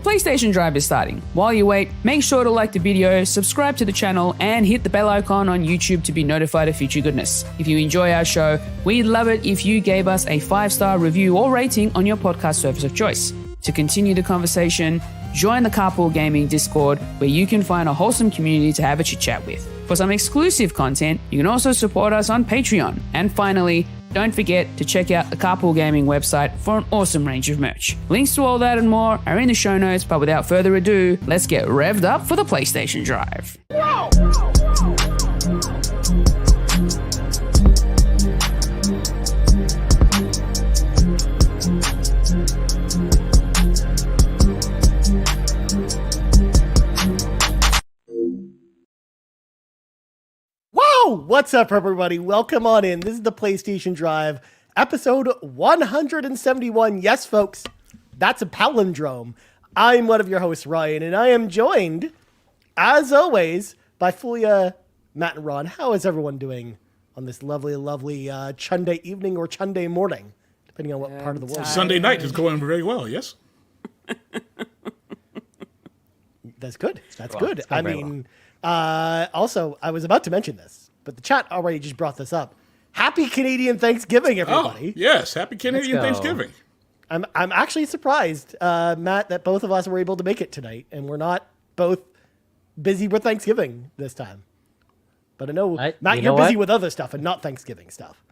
PlayStation Drive is starting. While you wait, make sure to like the video, subscribe to the channel, and hit the bell icon on YouTube to be notified of future goodness. If you enjoy our show, we'd love it if you gave us a 5-star review or rating on your podcast service of choice. To continue the conversation, join the Carpool Gaming Discord, where you can find a wholesome community to have a chit-chat with. For some exclusive content, you can also support us on Patreon. And finally, don't forget to check out the Carpool Gaming website for an awesome range of merch. Links to all that and more are in the show notes, but without further ado, let's get revved up for the PlayStation Drive. Whoa! What's up, everybody? Welcome on in. This is the PlayStation Drive, episode 171. Yes, folks, that's a palindrome. I'm one of your hosts, Ryan, and I am joined, as always, by Fulia, Matt, and Ron. How is everyone doing on this lovely, lovely Sunday evening or Sunday morning, depending on what part of the world? Sunday night is going very well, yes? That's good. That's good. I mean, also, I was about to mention this, but the chat already just brought this up. Happy Canadian Thanksgiving, everybody. Oh, yes, happy Canadian Thanksgiving. I'm actually surprised, Matt, that both of us were able to make it tonight, and we're not both busy with Thanksgiving this time. But I know, Matt, you're busy with other stuff and not Thanksgiving stuff.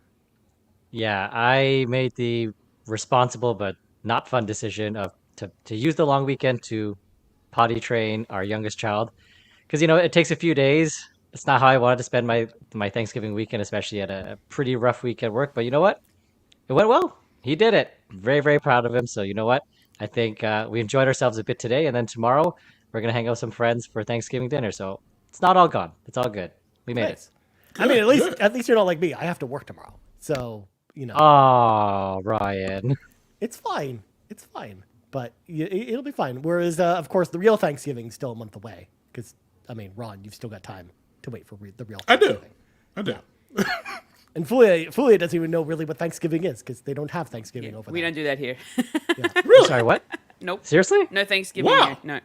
Yeah, I made the responsible but not fun decision of to use the long weekend to potty train our youngest child. Because, it takes a few days. It's not how I wanted to spend my Thanksgiving weekend, especially at a pretty rough week at work. But you know what? It went well. He did it. Very, very proud of him. So you know what? I think we enjoyed ourselves a bit today. And then tomorrow, we're going to hang out with some friends for Thanksgiving dinner. So it's not all gone. It's all good. We made it. I mean, at least you're not like me. I have to work tomorrow. So, Oh, Ryan. It's fine. It's fine. But it'll be fine. Whereas, of course, the real Thanksgiving's still a month away. Because, Ron, you've still got time to wait for the real Thanksgiving. I do. And Fulia doesn't even know really what Thanksgiving is because they don't have Thanksgiving over there. We don't do that here. Really? Sorry, what? Nope. Seriously? No Thanksgiving here. No.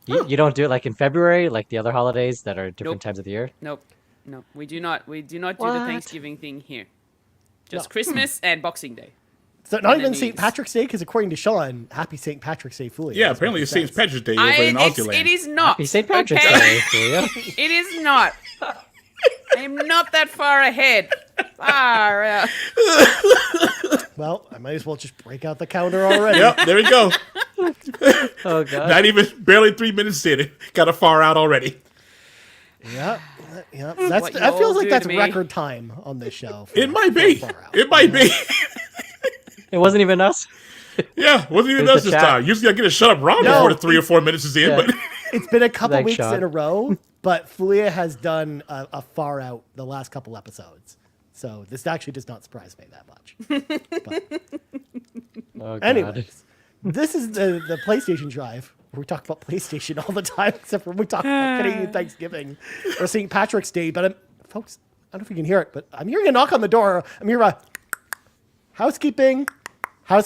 You don't do it like in February, like the other holidays that are different times of the year? Nope. No, we do not. We do not do the Thanksgiving thing here. Just Christmas and Boxing Day. So not even St. Patrick's Day, because according to Sean, happy St. Patrick's Day, Fulia. Yeah, apparently it's St. Patrick's Day over in Auckland. It is not. Happy St. Patrick's Day, Fulia. It is not. I am not that far ahead. Far out. Well, I might as well just break out the counter already. Yep, there we go. Oh, God. Not even barely 3 minutes in it. Got a far out already. Yeah. That feels like that's record time on this show. It might be. It might be. It wasn't even us. Yeah, wasn't even us this time. Usually I get a shut up Ron before the 3 or 4 minutes is in. But it's been a couple weeks in a row, but Fulia has done a far out the last couple episodes. So this actually does not surprise me that much. Anyways, this is the PlayStation Drive, where we talk about PlayStation all the time, except for when we talk about Canadian Thanksgiving or St. Patrick's Day. But folks, I don't know if you can hear it, but I'm hearing a knock on the door. I'm hearing housekeeping. So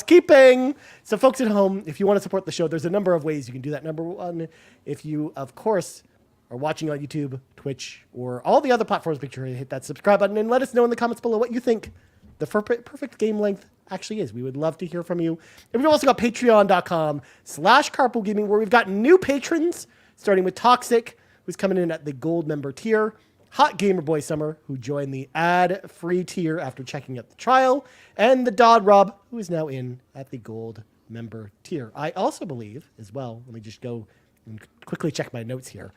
folks at home, if you want to support the show, there's a number of ways you can do that. Number one, if you, of course, are watching on YouTube, Twitch, or all the other platforms, make sure to hit that subscribe button and let us know in the comments below what you think the perfect game length actually is. We would love to hear from you. And we've also got patreon.com/carpoolgaming, where we've got new patrons, starting with Toxic, who's coming in at the gold member tier. Hot Gamer Boy Summer, who joined the ad-free tier after checking out the trial, and TheDonRob, who is now in at the gold member tier. I also believe, as well, let me just go and quickly check my notes here.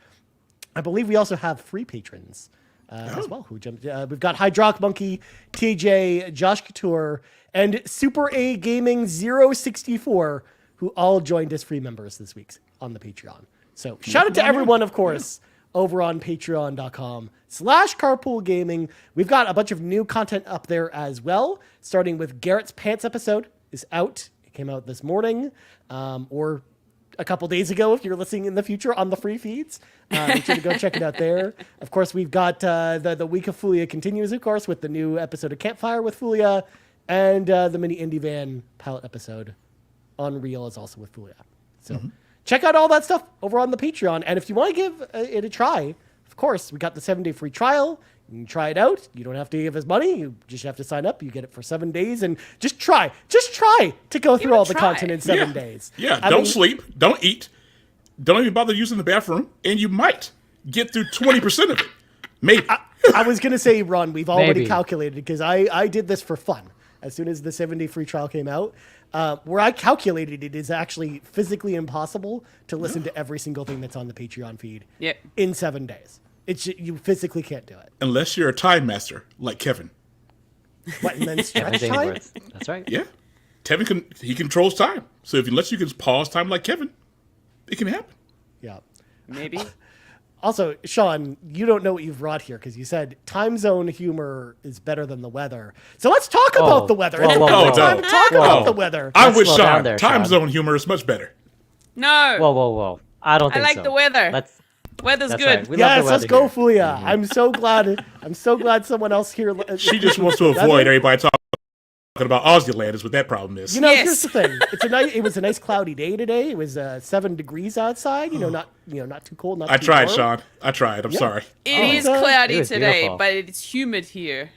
I believe we also have free patrons as well who jumped. We've got Hydroc Monkey, TJ, Josh Couture, and Super A Gaming 064, who all joined as free members this week on the Patreon. So shout out to everyone, of course, over on patreon.com/carpoolgaming. We've got a bunch of new content up there as well, starting with Garrett's Pants episode is out. It came out this morning, or a couple days ago if you're listening in the future on the free feeds. Make sure to go check it out there. Of course, we've got the Week of Fulia continues, of course, with the new episode of Campfire with Fulia, and the mini Indie Van palette episode on Reel is also with Fulia. So check out all that stuff over on the Patreon. And if you want to give it a try, of course, we got the 7-day free trial. You can try it out. You don't have to give us money. You just have to sign up. You get it for 7 days, and just try to go through all the content in 7 days. Yeah, don't sleep, don't eat, don't even bother using the bathroom, and you might get through 20% of it. Maybe. I was going to say, Ron, we've already calculated, because I did this for fun. As soon as the 7-day free trial came out, where I calculated it is actually physically impossible to listen to every single thing that's on the Patreon feed in 7 days. You physically can't do it. Unless you're a time master, like Kevin. What, and then stretch time? That's right. Yeah. Kevin he controls time. So if unless you can pause time like Kevin, it can happen. Yeah. Maybe. Also, Sean, you don't know what you've wrought here, because you said time zone humor is better than the weather. So let's talk about the weather. It's time to talk about the weather. I'm with Sean. Time zone humor is much better. No. Whoa. I don't think so. I like the weather. Weather's good. Right. Yes, let's go, Fulia. I'm so glad someone else here. She just wants to avoid everybody talking about Aussie is what that problem is. Here's the thing. It was a nice cloudy day today. It was 7 degrees outside. Not too cold. Not. I too tried, warm. Sean. I tried. I'm sorry. It is cloudy today, beautiful. but it's humid here.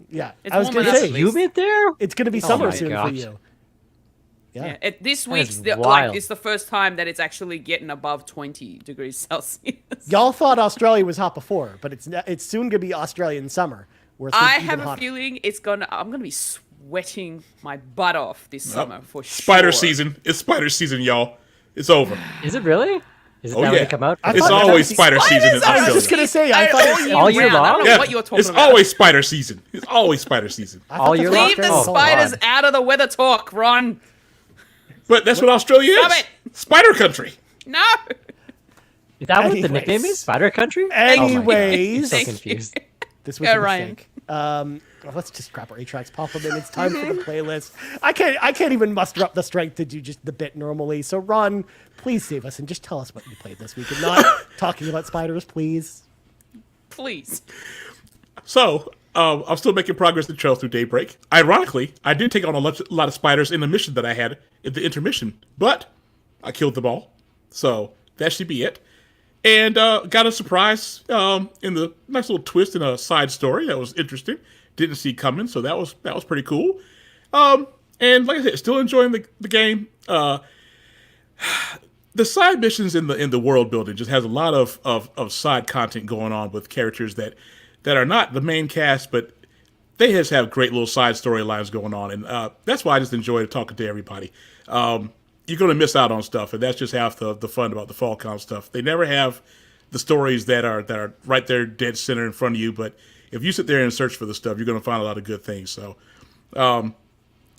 Yeah, It's I was going warm to enough say at humid there. it's going to be summer my soon gosh. for you. Yeah. This is week's wild. it's the first time that it's actually getting above 20 degrees Celsius. Y'all thought Australia was hot before, but it's soon going to be Australian summer. Where it's I even have a hotter. feeling I'm gonna be sweating my butt off this summer for sure. Spider season. It's spider season, y'all. It's over. Is it really? Is it Oh, now yeah. they come out? It's always spider season in I was Australia. just going to say, I thought it's all year round. I long? don't know what you're talking It's about. always spider season. It's always spider season. all year long. Leave the Oh, spiders God. out of the weather talk, Ron. But that's what Australia Stop is. it. Spider country. No. Is that what the Anyways. nickname is? Spider Country? Anyways, So Thank you. confused. this was Yeah, a Ryan. mistake. Let's just grab our 8-tracks, pop them in. It's time for the playlist. I can't even muster up the strength to do just the bit normally. So Ron, please save us and just tell us what you played this week, and not talking about spiders, please. Please. So, I'm still making progress in Trails Through Daybreak. Ironically, I did take on a lot of spiders in the mission that I had at the intermission, but I killed them all. So, that should be it. And got a surprise in the nice little twist in a side story that was interesting. Didn't see coming, so that was pretty cool. And like I said, still enjoying the game. The side missions in the world building just has a lot of side content going on with characters that are not the main cast, but they just have great little side storylines going on, and that's why I just enjoy talking to everybody. You're going to miss out on stuff, and that's just half the fun about the Falcon stuff. They never have the stories that are right there, dead center in front of you. But if you sit there and search for the stuff, you're going to find a lot of good things. So, like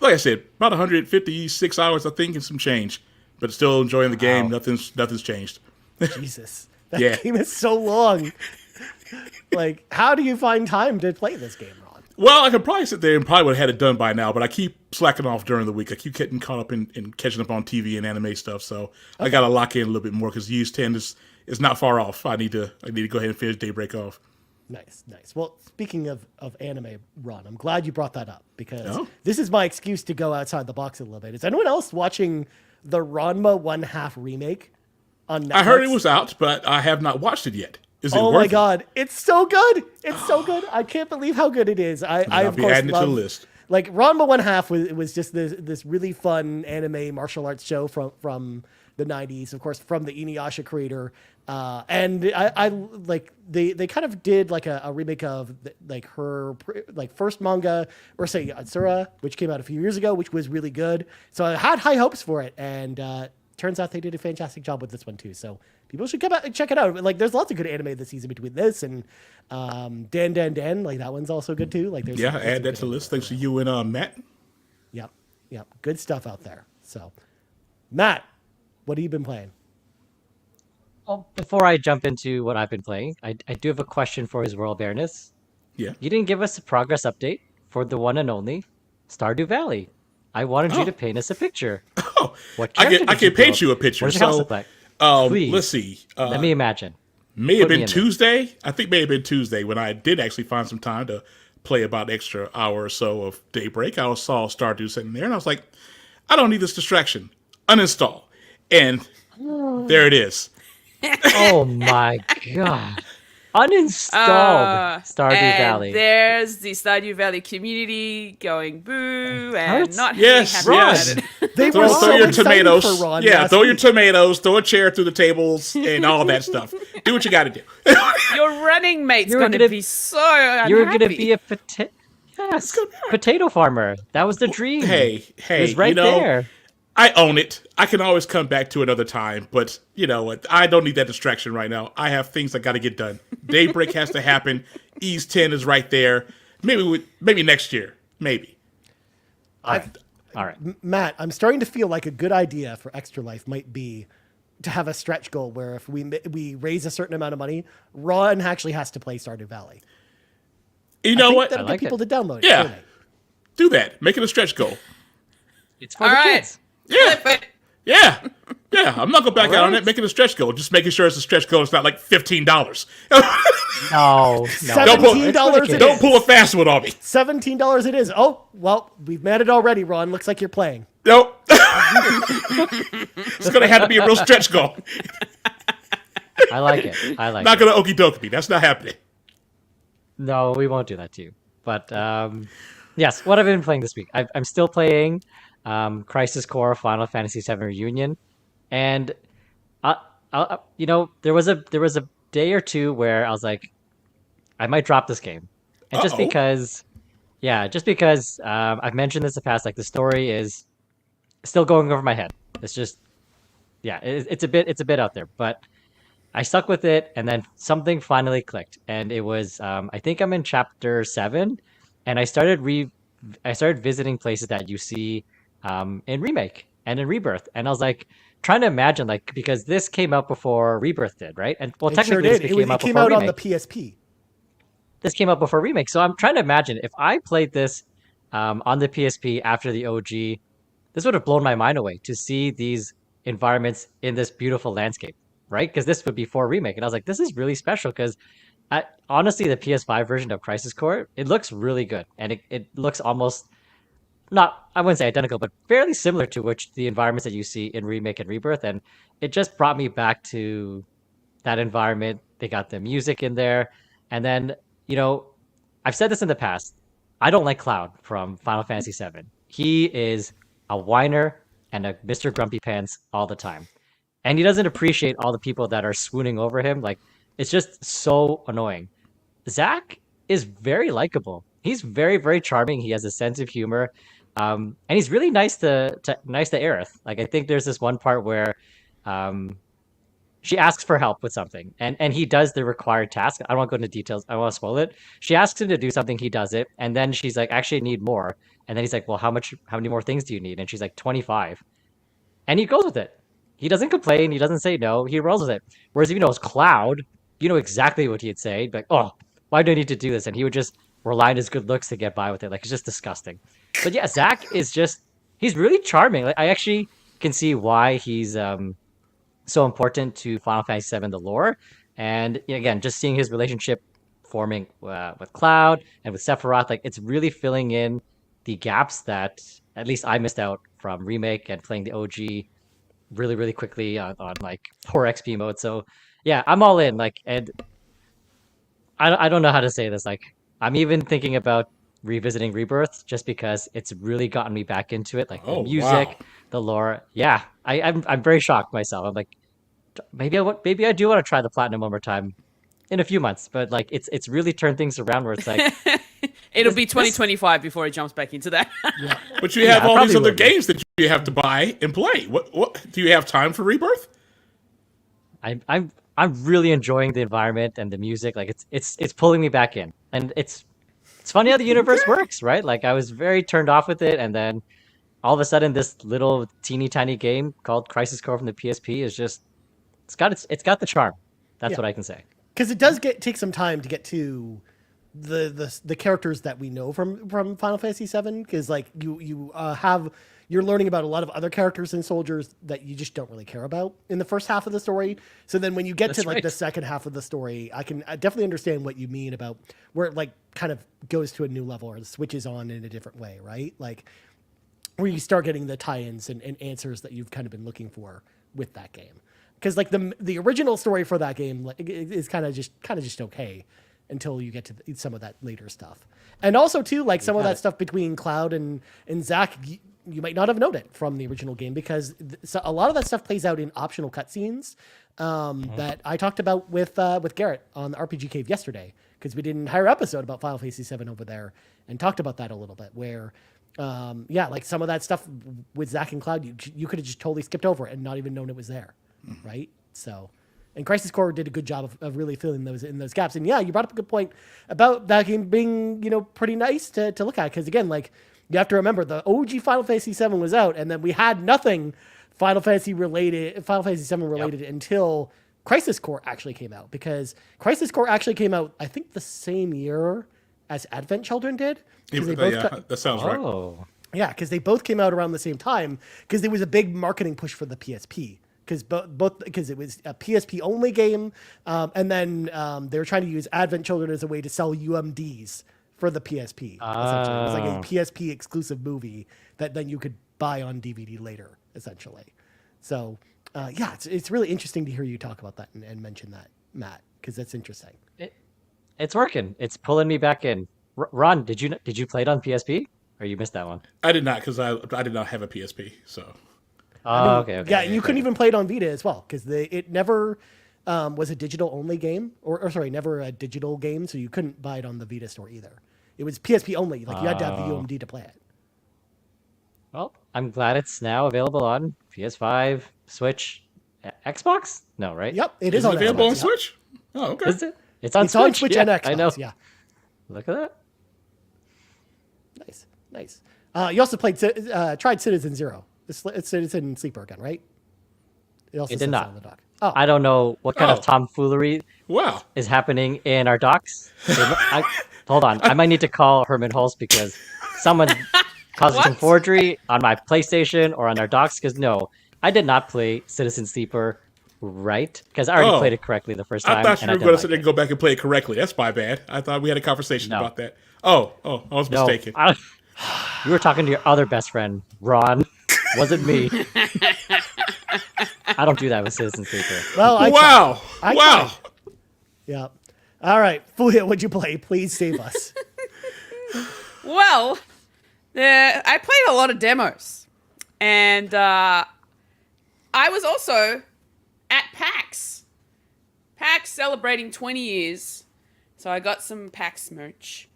I said, about 156 hours, I think, and some change. But still enjoying the game. Nothing's changed. Jesus, that game is so long. Like, how do you find time to play this game, Ron? Well, I could probably sit there and probably would have had it done by now, but I keep slacking off during the week. I keep getting caught up in catching up on TV and anime stuff, so I got to lock in a little bit more because Use 10 is not far off. I need to go ahead and finish Daybreak off. Nice. Well, speaking of anime, Ron, I'm glad you brought that up because this is my excuse to go outside the box a little bit. Is anyone else watching the Ranma 1/2 remake on Netflix? I heard it was out, but I have not watched it yet. Is it worth my it? God, it's so good! It's so good. I can't believe how good it is. I I'll of be course adding it to the love list. like Ranma 1/2 was just this really fun anime martial arts show from the 90s, of course, from the Inuyasha creator. And I like they kind of did like a remake of like her first manga, or say Atsura, which came out a few years ago, which was really good. So I had high hopes for it, and turns out they did a fantastic job with this one too. So people should come out and check it out. Like, there's lots of good anime this season between this and Dan Dan Dan. Like, that one's also good too. Like, there's Add that to the list. Thanks to you and Matt. Yep, good stuff out there. So, Matt, what have you been playing? Well, before I jump into what I've been playing, I do have a question for His Royal Bareness. Yeah. You didn't give us a progress update for the one and only Stardew Valley. I wanted you to paint us a picture. Oh, What I character can did you paint build? you a picture. What does your house look like? Please. Let's see. Let me imagine. May have Put me been in there. Tuesday. I think may have been Tuesday when I did actually find some time to play about an extra hour or so of Daybreak. I saw Stardew sitting there, and I was like, I don't need this distraction. Uninstall. And There it is. Oh my god. Uninstalled Stardew and Valley. There's the Stardew Valley community going boo How and it's- not Yes, really happy yes. about it. They Throw were so your excited tomatoes. for Ron Yeah, last throw your week. tomatoes. Throw a chair through the tables and all that stuff. Do what you got to do. Your running mate's You're going to gonna- be so unhappy. You were gonna be a potato farmer. That was the dream. Hey, It was right you know, there. I own it. I can always come back to another time, but you know what? I don't need that distraction right now. I have things I got to get done. Daybreak has to happen. Ease 10 is right there. Maybe next year. Maybe. All right. Matt, I'm starting to feel like a good idea for Extra Life might be to have a stretch goal where if we raise a certain amount of money, Ron actually has to play Stardew Valley. You know what? That'll like get people it. to download it. Yeah. don't they? Do that. Make it a stretch goal. It's for All the right. kids. Yeah. Flip it. Yeah. Yeah. I'm not going back out on right. it. Make it a stretch goal. Just making sure it's a stretch goal. It's not like $15. No. $17 it Don't is. pull a fast one on me. $17 it is. Oh, well, we've met it already, Ron. Looks like you're playing. Nope. It's going to have to be a real stretch goal. I like it. I like Not it. going to okie doke me. That's not happening. No, we won't do that to you. But yes, what have I been playing this week? I'm still playing Crisis Core Final Fantasy VII Reunion, and you know, there was a day or two where I was like, I might drop this game, and just because I've mentioned this in the past, like the story is still going over my head. It's just, yeah, it's a bit out there, but I stuck with it, and then something finally clicked, and it was I think I'm in chapter 7, and I started visiting places that you see in Remake and in Rebirth, and I was like trying to imagine, like, because this came out before Rebirth did, right? And well, It sure technically did. this It came out came before out on the Remake. PSP. This came out before Remake, so I'm trying to imagine if I played this on the PSP after the OG, this would have blown my mind away to see these environments in this beautiful landscape, right? Because this would be for Remake, and I was like, this is really special because honestly, the PS5 version of Crisis Core, it looks really good, and it looks almost not, I wouldn't say identical, but fairly similar to the environments that you see in Remake and Rebirth, and it just brought me back to that environment. They got the music in there, and then, you know, I've said this in the past, I don't like Cloud from Final Fantasy VII. He is a whiner and a Mr. Grumpy Pants all the time. And he doesn't appreciate all the people that are swooning over him. Like, it's just so annoying. Zach is very likable. He's very, very charming. He has a sense of humor. And he's really nice to Aerith. Like, I think there's this one part where she asks for help with something, and he does the required task. I don't want to go into details. I don't want to spoil it. She asks him to do something, he does it, and then she's like, actually, I need more. And then he's like, well, how many more things do you need? And she's like, 25. And he goes with it. He doesn't complain. He doesn't say no. He rolls with it. Whereas if you know it's Cloud, you know exactly what he'd say. Like, oh, why do I need to do this? And he would just rely on his good looks to get by with it. Like, it's just disgusting. But yeah, Zach is he's really charming. Like, I actually can see why he's so important to Final Fantasy VII, the lore. And again, just seeing his relationship forming with Cloud and with Sephiroth, like, it's really filling in the gaps that at least I missed out from Remake and playing the OG really, really quickly on like poor XP mode. So yeah, I'm all in. Like, and I don't know how to say this. Like, I'm even thinking about revisiting Rebirth just because it's really gotten me back into it. Like, the music, wow. the lore. Yeah, I'm very shocked myself. I'm like, maybe I do want to try the platinum one more time in a few months. But like, it's really turned things around where it's like, It'll be 2025 before it jumps back into that. But you have all these probably other will be. games that you have to buy and play. What do you have time for Rebirth? I'm really enjoying the environment and the music. Like, it's pulling me back in, and it's funny how the universe works, right? Like, I was very turned off with it, and then all of a sudden, this little teeny tiny game called Crisis Core from the PSP is just it's got the charm. That's what I can say. Because it does take some time to get to the characters that we know from Final Fantasy VII. Because like you're learning about a lot of other characters and soldiers that you just don't really care about in the first half of the story. So then when you get to like right. the second half of the story, I definitely understand what you mean about where it like kind of goes to a new level or switches on in a different way, right? Like where you start getting the tie-ins and answers that you've kind of been looking for with that game. because like the original story for that game like, is kind of just okay until you get to some of that later stuff. And also too, like some of that stuff between Cloud and Zack, you might not have known it from the original game because a lot of that stuff plays out in optional cutscenes that I talked about with Garrett on the RPG Cave yesterday, because we did an entire episode about Final Fantasy VII over there and talked about that a little bit, where like some of that stuff with Zack and Cloud, you could have just totally skipped over it and not even known it was there, right? So, and Crisis Core did a good job of really filling those gaps. And yeah, you brought up a good point about that game being, pretty nice to look at, because again, like, you have to remember the OG Final Fantasy VII was out, and then we had nothing Final Fantasy VII related until Crisis Core actually came out, because Crisis Core actually came out, I think, the same year as Advent Children did. That sounds right. Yeah, because they both came out around the same time, because there was a big marketing push for the PSP. Because it was a PSP only game, and then they were trying to use Advent Children as a way to sell UMDs for the PSP. Essentially, it was like a PSP exclusive movie that then you could buy on DVD later. Essentially, so it's really interesting to hear you talk about that and mention that, Matt, because that's interesting. It's working. It's pulling me back in. Ron, did you play it on PSP, or you missed that one? I did not, because I did not have a PSP, so. Okay. Yeah, and you couldn't even play it on Vita as well, because it never was a digital only game, or never a digital game, so you couldn't buy it on the Vita store either. It was PSP only. Like you had to have the UMD to play it. Well, I'm glad it's now available on PS5, Switch, Xbox. No, right? Yep, it is on available Xbox, on Switch. Oh, okay. Is it? It's on Switch and Xbox. I know. Yeah. Look at that. Nice. You also tried Citizen Zero. It's Citizen Sleeper again, right? It did not. On the dock. Oh. I don't know what kind of tomfoolery is happening in our docks. Hold on. I might need to call Herman Hulse, because someone caused some forgery on my PlayStation or on our docks, because no, I did not play Citizen Sleeper right, because I already played it correctly the first time. I thought you were going to sit there and go back and play it correctly. That's my bad. I thought we had a conversation about that. I was mistaken. You were talking to your other best friend, Ron. Wasn't me. I don't do that with Citizen Sleeper. Well, wow. Yeah. All right, Fuya, what'd you play? Please save us. Well, I played a lot of demos, and I was also at PAX celebrating 20 years, so I got some PAX merch.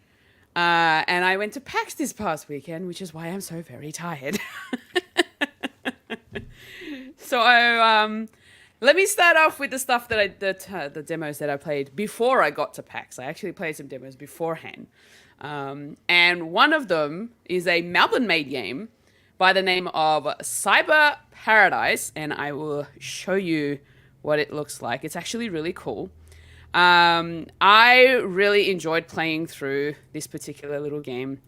And I went to PAX this past weekend, which is why I'm so very tired. So let me start off with the stuff that the demos that I played before I got to PAX. I actually played some demos beforehand. And one of them is a Melbourne-made game by the name of Cyber Paradise, and I will show you what it looks like. It's actually really cool. I really enjoyed playing through this particular little game.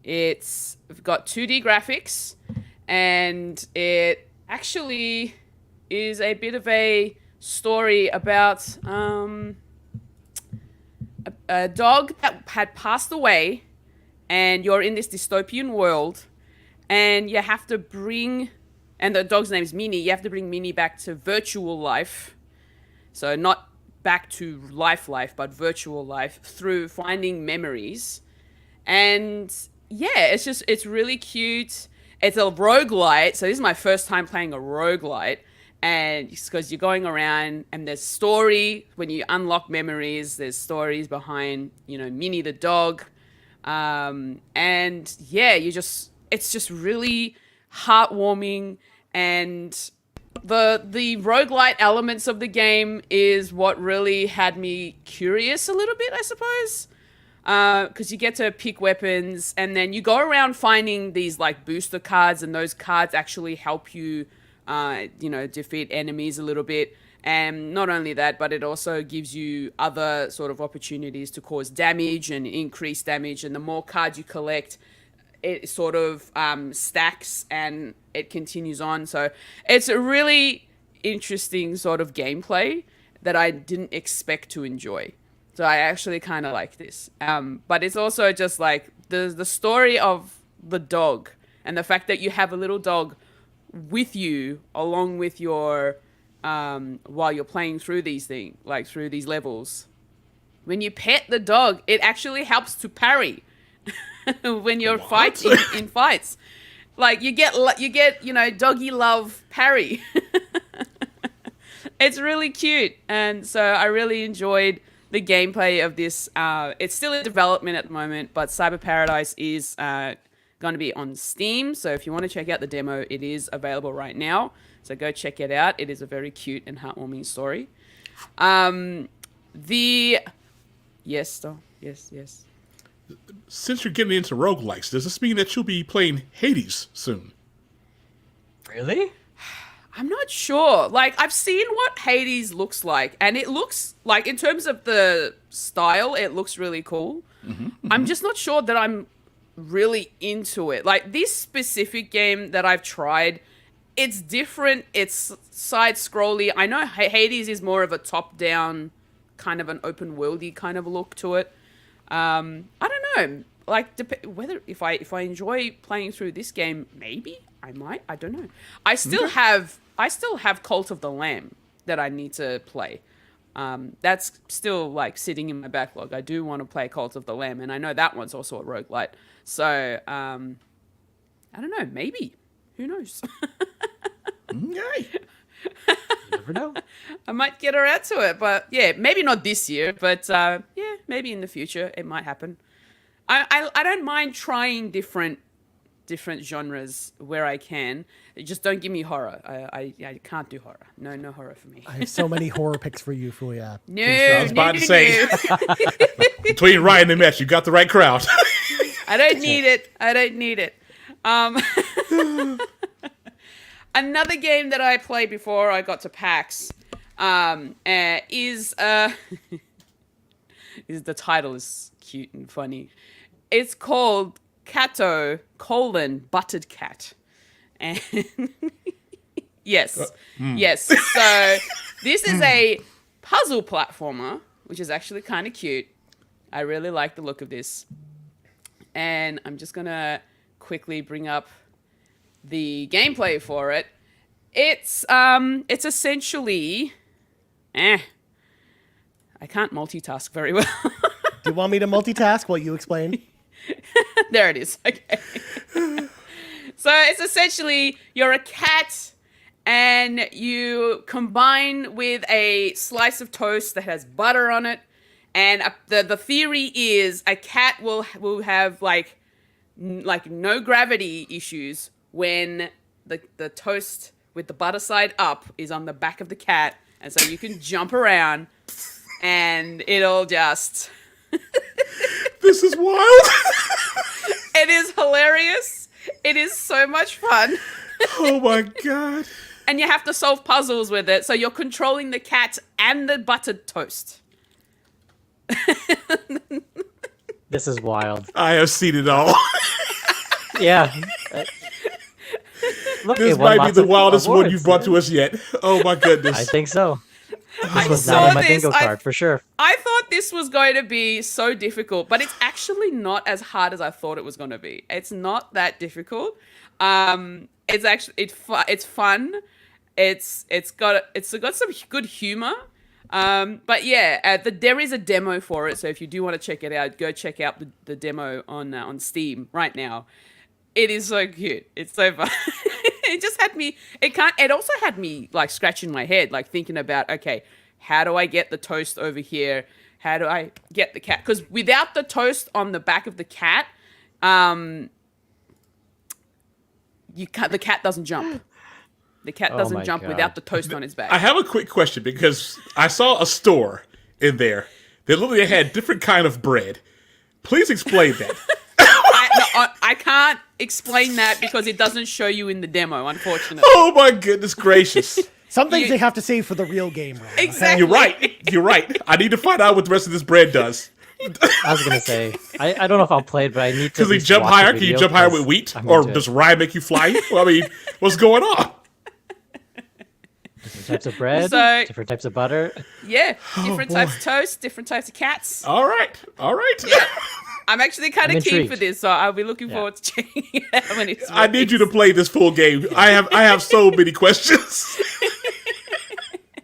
It's got 2D graphics, and it actually is a bit of a story about a dog that had passed away, and you're in this dystopian world, and you have to bring, and the dog's name is Minnie, you have to bring Minnie back to virtual life. So not back to life, but virtual life through finding memories. And yeah, it's really cute. It's a roguelite. So this is my first time playing a roguelite. And it's because you're going around and there's story. When you unlock memories, there's stories behind, Minnie the dog. And yeah, it's just really heartwarming, and the roguelite elements of the game is what really had me curious a little bit, I suppose. Because you get to pick weapons, and then you go around finding these like booster cards, and those cards actually help you, defeat enemies a little bit. And not only that, but it also gives you other sort of opportunities to cause damage and increase damage. And the more cards you collect, it sort of stacks and it continues on. So it's a really interesting sort of gameplay that I didn't expect to enjoy. So I actually kind of like this. But it's also just like the story of the dog, and the fact that you have a little dog with you along with your while you're playing through these through these levels. When you pet the dog, it actually helps to parry when you're fighting in fights. Like you get doggy love parry. It's really cute, and so I really enjoyed the gameplay of this. It's still in development at the moment, but Cyber Paradise is going to be on Steam. So if you want to check out the demo, it is available right now. So go check it out. It is a very cute and heartwarming story. Yes. Since you're getting into roguelikes, does this mean that you'll be playing Hades soon? Really? I'm not sure. Like, I've seen what Hades looks like, and it looks like, in terms of the style, it looks really cool. I'm just not sure that I'm really into it. Like, this specific game that I've tried, it's different. It's side-scrolly. I know Hades is more of a top-down, kind of an open-worldy kind of look to it. I don't know. Like, whether if I enjoy playing through this game, maybe I might. I don't know. I still have Cult of the Lamb that I need to play. That's still like sitting in my backlog. I do want to play Cult of the Lamb, and I know that one's also a roguelite. So I don't know. Maybe. Who knows? Okay. You never know. I might get around to it, but yeah, maybe not this year. But yeah, maybe in the future it might happen. I don't mind trying different genres where I can. Just don't give me horror. I can't do horror. No horror for me. I have so many horror picks for you, Fulia. No, I was about to say, between Ryan and Mesh, you got the right crowd. I don't need it. Another game that I played before I got to PAX is the title is cute and funny. It's called Kato: Buttered Cat. And yes. So this is a puzzle platformer, which is actually kind of cute. I really like the look of this. And I'm just going to quickly bring up the gameplay for it. It's essentially I can't multitask very well. Do you want me to multitask while you explain? There it is. Okay. So it's essentially you're a cat and you combine with a slice of toast that has butter on it. And the theory is a cat will have like no gravity issues when the toast with the butter side up is on the back of the cat. And so you can jump around and it'll just... This is wild. It is hilarious. It is so much fun. Oh my God. And you have to solve puzzles with it. So you're controlling the cat and the buttered toast. This is wild. I have seen it all. Yeah. Look, This might be the wildest one you've brought to us yet. Oh my goodness. I think so. I This was saw not on my this. bingo card for sure. I thought this was going to be so difficult, but it's actually not as hard as I thought it was going to be. It's not that difficult. It's actually it's fun. It's got some good humor. But yeah, there is a demo for it. So if you do want to check it out, go check out the demo on Steam right now. It is so cute. It's so fun. It just had me. It also had me like scratching my head, like thinking about, okay, how do I get the toast over here? How do I get the cat? Because without the toast on the back of the cat, the cat doesn't jump. The cat doesn't jump without the toast on its back. I have a quick question because I saw a store in there that literally had different kind of bread. Please explain that. I can't explain that because it doesn't show you in the demo, unfortunately. Oh my goodness gracious. Some things they have to save for the real game, right? Exactly. You're right. I need to find out what the rest of this bread does. I was gonna say I don't know if I'll play it, but I need to. Because we jump higher. Can you jump higher with wheat? Or does rye make you fly? Well, I mean, what's going on? Different types of bread, different types of butter. Yeah, different types of toast, different types of cats. All right. Yeah. I'm actually kind of keen intrigued. for this, so I'll be looking forward to checking it out when it's I need you to play this full game. I have so many questions.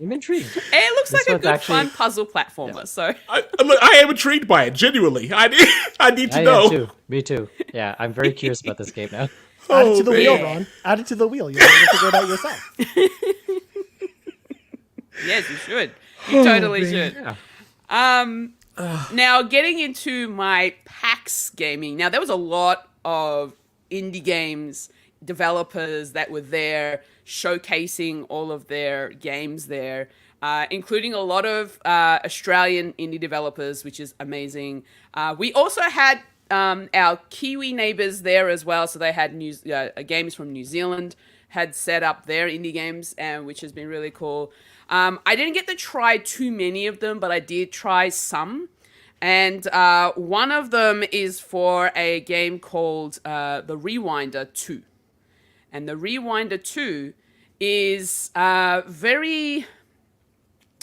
I'm intrigued. It looks This like a one's good, actually- fun puzzle platformer. So I am intrigued by it. Genuinely, I need to I know. am too. Me too. Yeah, I'm very curious about this game now. Add it to the man. wheel, Ron. Add it to the wheel. You'll be able to figure it out yourself. yes, you should. You totally should. Yeah. Now, getting into my PAX gaming. Now, there was a lot of indie games developers that were there showcasing all of their games there, including a lot of Australian indie developers, which is amazing. We also had our Kiwi neighbors there as well. So they had games from New Zealand had set up their indie games, which has been really cool. I didn't get to try too many of them, but I did try some. And one of them is for a game called The Rewinder 2. And The Rewinder 2 is very...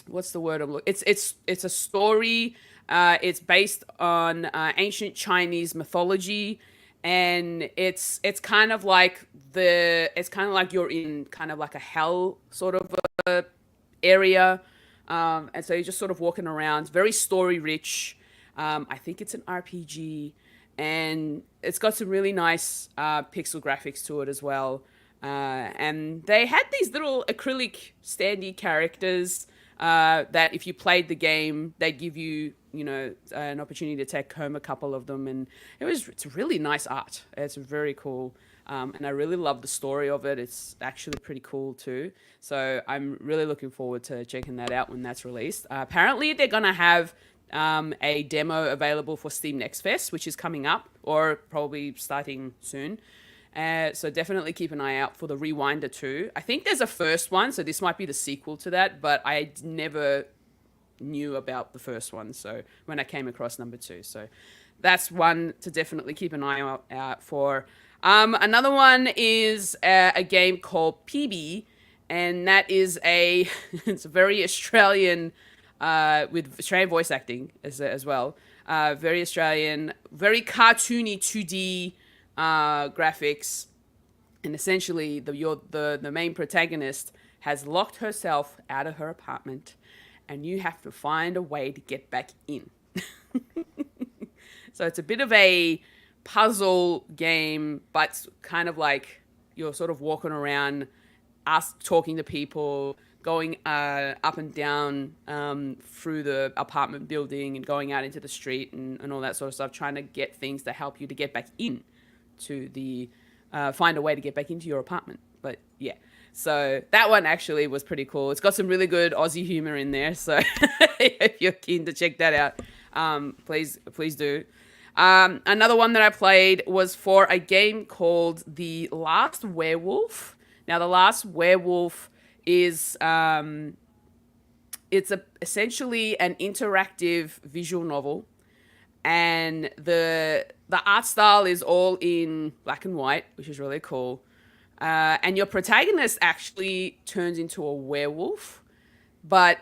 What's the word I'm looking... It's a story. It's based on ancient Chinese mythology. And it's kind of like you're in kind of like a hell sort of area. And so you're just sort of walking around. It's very story rich. I think it's an RPG, and it's got some really nice pixel graphics to it as well. And they had these little acrylic standee characters that if you played the game, they'd give you, an opportunity to take home a couple of them. And it's really nice art. It's very cool. And I really love the story of it. It's actually pretty cool too. So I'm really looking forward to checking that out when that's released. Apparently they're going to have a demo available for Steam Next Fest, which is coming up or probably starting soon. So definitely keep an eye out for the Rewinder 2. I think there's a first one, so this might be the sequel to that, but I never knew about the first one, so when I came across number 2. So that's one to definitely keep an eye out for. Another one is a game called Peje, and that is it's a very Australian, with Australian voice acting as well. Very Australian, very cartoony 2D graphics, and essentially the main protagonist has locked herself out of her apartment, and you have to find a way to get back in. So it's a bit of a puzzle game, but kind of like you're sort of walking around, talking to people, going up and down through the apartment building and going out into the street and all that sort of stuff, trying to get things to help you to get back in to find a way to get back into your apartment. But yeah, so that one actually was pretty cool. It's got some really good Aussie humor in there. So if you're keen to check that out, please do. Another one that I played was for a game called The Last Werewolf. Now, The Last Werewolf is essentially an interactive visual novel, and the art style is all in black and white, which is really cool. And your protagonist actually turns into a werewolf, but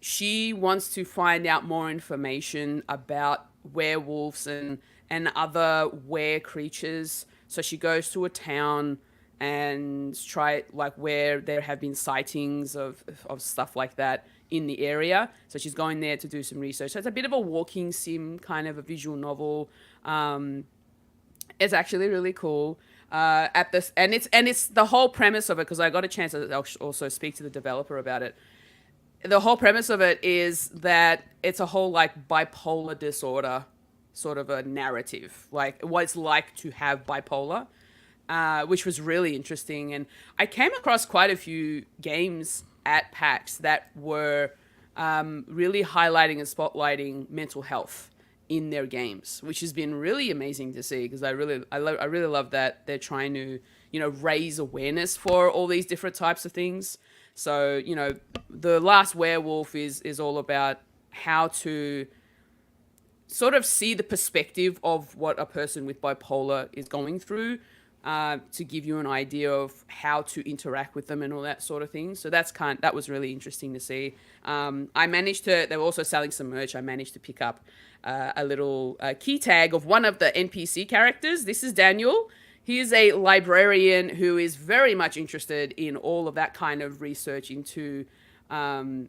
she wants to find out more information about werewolves and other were creatures. So she goes to a town and where there have been sightings of stuff like that in the area. So she's going there to do some research. So it's a bit of a walking sim, kind of a visual novel. It's actually really cool. It's the whole premise of it, because I got a chance to also speak to the developer about it. The whole premise of it is that it's a whole like bipolar disorder sort of a narrative, like what it's like to have bipolar, which was really interesting. And I came across quite a few games at PAX that were really highlighting and spotlighting mental health in their games, which has been really amazing to see, because I really love that they're trying to, raise awareness for all these different types of things. So, The Last Werewolf is all about how to sort of see the perspective of what a person with bipolar is going through, to give you an idea of how to interact with them and all that sort of thing. So that was really interesting to see. They were also selling some merch. I managed to pick up a little key tag of one of the NPC characters. This is Dannohh. He is a librarian who is very much interested in all of that kind of research into where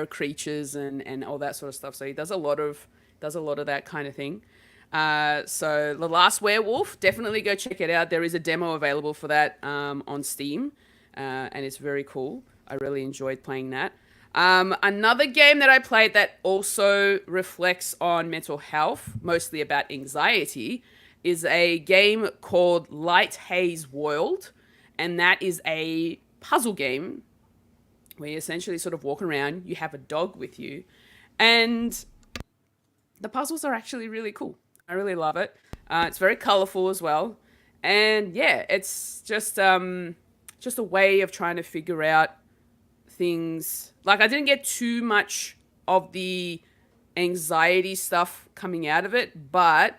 creatures and all that sort of stuff. So he does a lot of that kind of thing. So The Last Werewolf, definitely go check it out. There is a demo available for that on Steam, and it's very cool. I really enjoyed playing that. Another game that I played that also reflects on mental health, mostly about anxiety, is a game called Light Haze World, and that is a puzzle game where you essentially sort of walk around, you have a dog with you, and the puzzles are actually really cool. I really love it. It's very colorful as well. And yeah, it's just a way of trying to figure out things. Like, I didn't get too much of the anxiety stuff coming out of it, but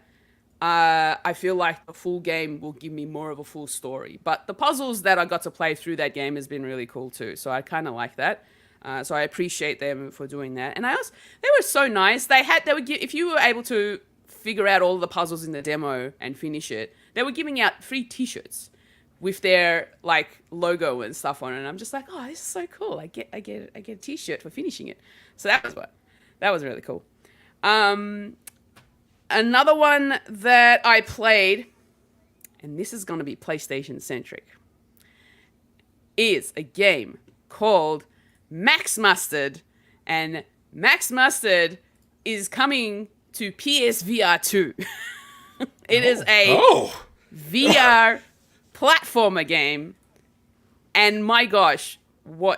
I feel like the full game will give me more of a full story. But the puzzles that I got to play through that game has been really cool too. So I kind of like that. So I appreciate them for doing that. And they were so nice. If you were able to figure out all the puzzles in the demo and finish it, they were giving out free T-shirts with their like logo and stuff on it. And I'm just like, oh, this is so cool. I get a T-shirt for finishing it. So that was really cool. Another one that I played, and this is going to be PlayStation centric, is a game called Max Mustard, and Max Mustard is coming to PSVR 2. It is a VR platformer game, and my gosh,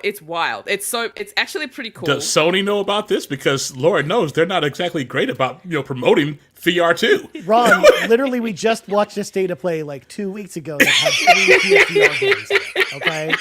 it's wild. It's actually pretty cool. Does Sony know about this? Because Lord knows they're not exactly great about promoting VR 2. Ron, literally, we just watched a state of play like 2 weeks ago that had 3 PSVR games. Okay,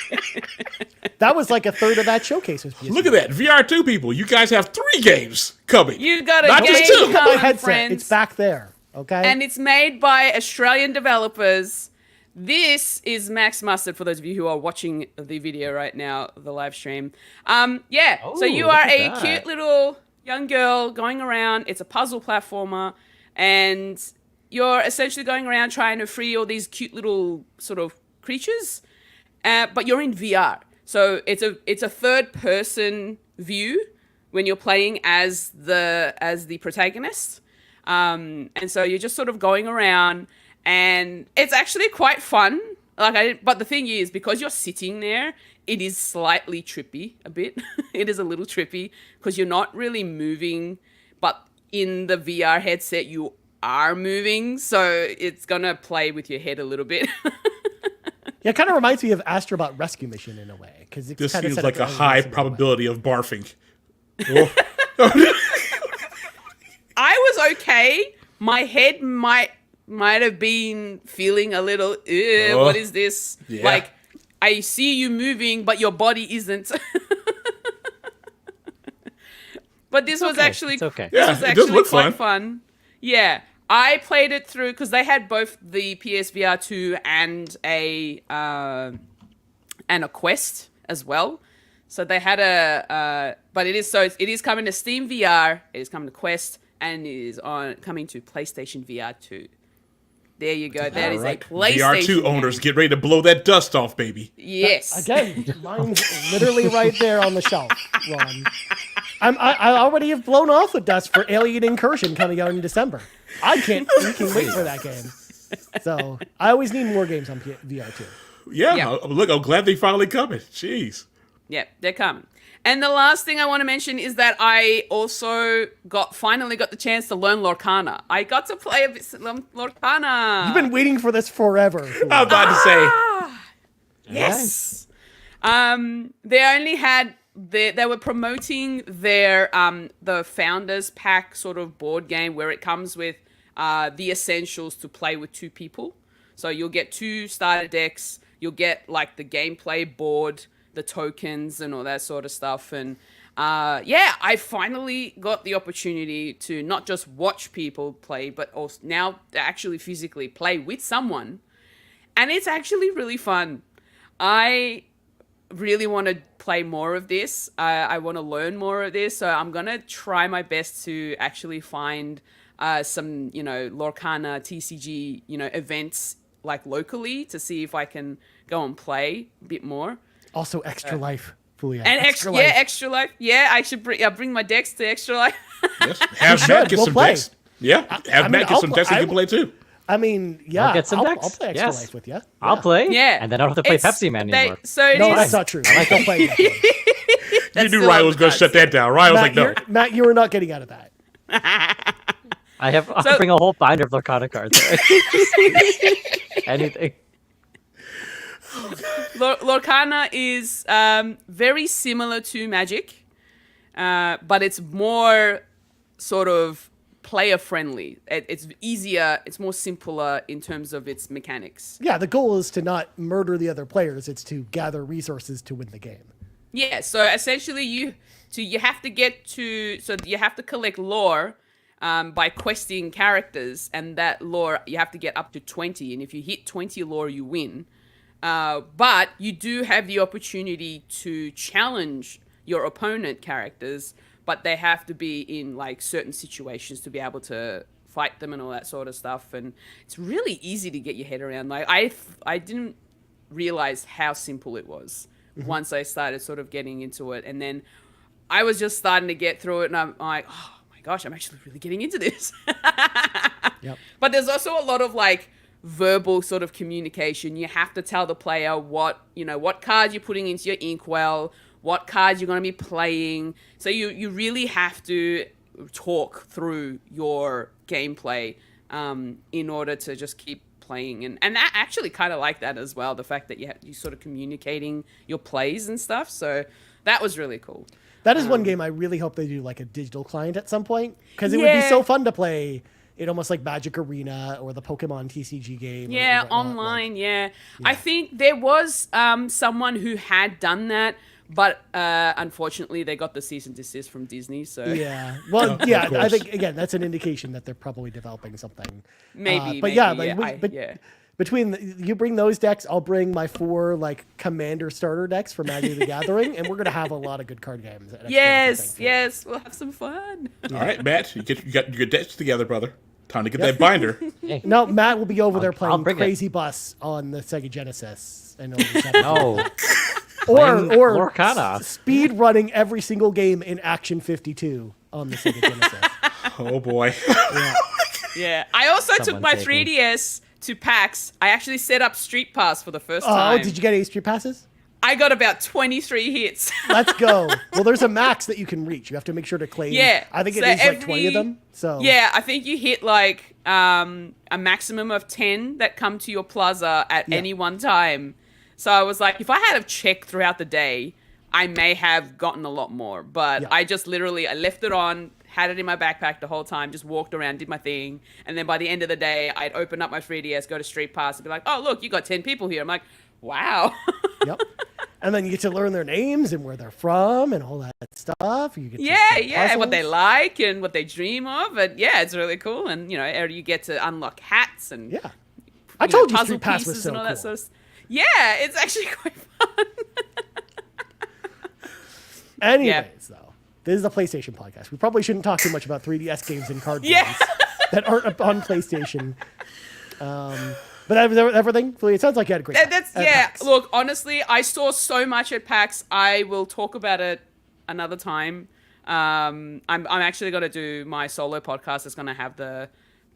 that was like a third of that showcase was PSVR. Look at that, VR 2 people. You guys have 3 games coming. You got not just 2. My headset, it's back there. Okay, and it's made by Australian developers. This is Max Mustard, for those of you who are watching the video right now, the live stream. So you are a cute little young girl going around. It's a puzzle platformer, and you're essentially going around trying to free all these cute little sort of creatures, but you're in VR. So it's a third-person view when you're playing as the protagonist, and so you're just sort of going around. And it's actually quite fun. But the thing is, because you're sitting there, it is slightly trippy a bit. It is a little trippy because you're not really moving, but in the VR headset you are moving, so it's gonna play with your head a little bit. Yeah, it kind of reminds me of Astrobot Rescue Mission in a way, because this seems like a high probability of barfing. I was okay. My head might have been feeling a little, what is this? Yeah. Like, I see you moving, but your body isn't. But this was actually, okay. This was actually quite fun. Yeah, I played it through because they had both the PSVR 2 and a Quest as well. So they had but it is coming to Steam VR, it is coming to Quest, and it is coming to PlayStation VR 2. There you go. That is a PlayStation. VR 2 owners, get ready to blow that dust off, baby. Yes. Again, mine's literally right there on the shelf, Ron. I already have blown off the dust for Alien Incursion coming out in December. I can't freaking wait for that game. So I always need more games on VR 2. Yeah. Look, I'm glad they finally coming. Jeez. Yep, they're coming. And the last thing I want to mention is that I also finally got the chance to learn Lorcana. I got to play a bit Lorcana. You've been waiting for this forever. I'm about to say. Yes. They were promoting their the Founders Pack sort of board game where it comes with the essentials to play with 2 people. So you'll get 2 starter decks. You'll get like the gameplay board, the tokens and all that sort of stuff. And I finally got the opportunity to not just watch people play, but also now actually physically play with someone. And it's actually really fun. I really want to play more of this. I want to learn more of this. So I'm going to try my best to actually find some, Lorcana TCG, events like locally to see if I can go and play a bit more. Also, Extra Life Fulia. And extra life. Yeah, I should bring my decks to extra life. Yes. Have Matt get some decks. Yeah, Matt get some decks that you can play too. I mean, yeah, I'll get some decks. I'll play extra life with you. I'll play. Yeah. And then I don't have to play Pepsi Man anymore. No, that's not true. I don't play You knew Ryan was going to shut that down. Ryan was like, no. Matt, you are not getting out of that. I'll bring a whole binder of Lorcana cards. Anything. Lorcana is very similar to Magic, but it's more sort of player friendly. It's easier, it's more simpler in terms of its mechanics. Yeah, the goal is to not murder the other players. It's to gather resources to win the game. Yeah, so essentially you have to collect lore by questing characters, and that lore you have to get up to 20, and if you hit 20 lore, you win. But you do have the opportunity to challenge your opponent characters, but they have to be in like certain situations to be able to fight them and all that sort of stuff. And it's really easy to get your head around. Like I didn't realize how simple it was once I started sort of getting into it, and then I was just starting to get through it, and I'm like, oh my gosh, I'm actually really getting into this. Yep. But there's also a lot of like verbal sort of communication. You have to tell the player what cards you're putting into your inkwell, what cards you're going to be playing. So you really have to talk through your gameplay in order to just keep playing. And I actually kind of like that as well, the fact that you sort of communicating your plays and stuff. So that was really cool. That is one game I really hope they do like a digital client at some point, because it would be so fun to play it almost like Magic Arena or the Pokemon TCG game. Yeah, online, yeah. I think there was someone who had done that, but unfortunately they got the cease and desist from Disney. So yeah, well, yeah, I think again that's an indication that they're probably developing something. Maybe, between you bring those decks, I'll bring my 4 like commander starter decks for Magic the Gathering, and we're gonna have a lot of good card games. Yes, we'll have some fun. All right, Matt, you got your decks together, brother. Time to get that binder. No, Matt will be over there playing Crazy Bus on the Sega Genesis, and or speed running every single game in Action 52 on the Sega Genesis. Oh boy. Yeah. I also took my 3DS to PAX. I actually set up Street Pass for the first time. Oh, did you get any Street Passes? I got about 23 hits. Let's go. Well, there's a max that you can reach. You have to make sure to claim. Yeah. I think it is like 20 of them. So yeah, I think you hit like a maximum of 10 that come to your plaza at any one time. So I was like, if I had have checked throughout the day, I may have gotten a lot more. But I just I left it on, had it in my backpack the whole time, just walked around, did my thing. And then by the end of the day, I'd open up my 3DS, go to Street Pass, and be like, oh, look, you got 10 people here. I'm like, wow. Yep. And then you get to learn their names and where they're from and all that stuff. You get and what they like and what they dream of. And it's really cool. And, you get to unlock hats and I told you Street Pass was so cool. Sort of. Yeah, it's actually quite fun. Anyways, though, this is a PlayStation podcast. We probably shouldn't talk too much about 3DS games and card games that aren't on PlayStation. But that was everything. It sounds like you had a great time. PAX. Look, honestly, I saw so much at PAX. I will talk about it another time. I'm actually going to do my solo podcast. It's going to have the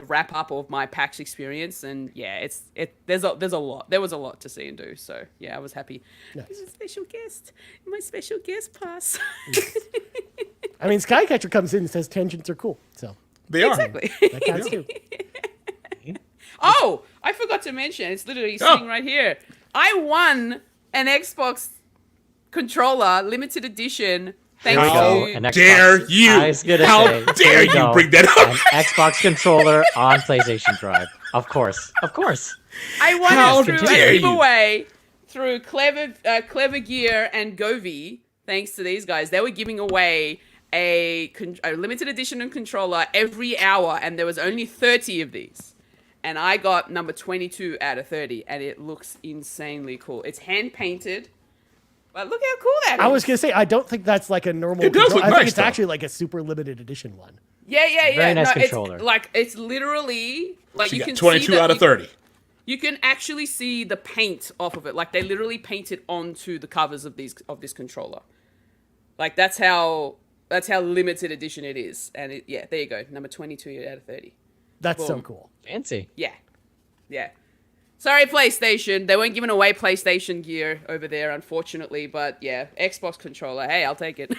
wrap up of my PAX experience, and there's a lot. There was a lot to see and do. So I was happy. Nice. There's a special guest. My special guest pass. I mean, Skycatcher comes in and says tangents are cool. So they are exactly. That counts too. Oh, I forgot to mention, it's literally sitting right here. I won an Xbox controller, limited edition. Thanks to... How dare you? How dare you bring that up? An Xbox controller on PlayStation Drive. Of course. I won it through a giveaway through Clever Gear and Govee. Thanks to these guys. They were giving away a limited edition and controller every hour, and there was only 30 of these. And I got number 22 out of 30, and it looks insanely cool. It's hand-painted, but look how cool that is. I was going to say, I don't think that's like a normal It does look I nice, think it's though. actually like a super limited edition one. Yeah. Very nice controller. It's literally... like So you you can got 22 see out of 30. You can actually see the paint off of it. Like, they literally painted onto the covers of this controller. Like that's how limited edition it is. And there you go, number 22 out of 30. That's Boom. so cool. Fancy. Yeah. Sorry, PlayStation. They weren't giving away PlayStation gear over there, unfortunately. But yeah, Xbox controller. Hey, I'll take it.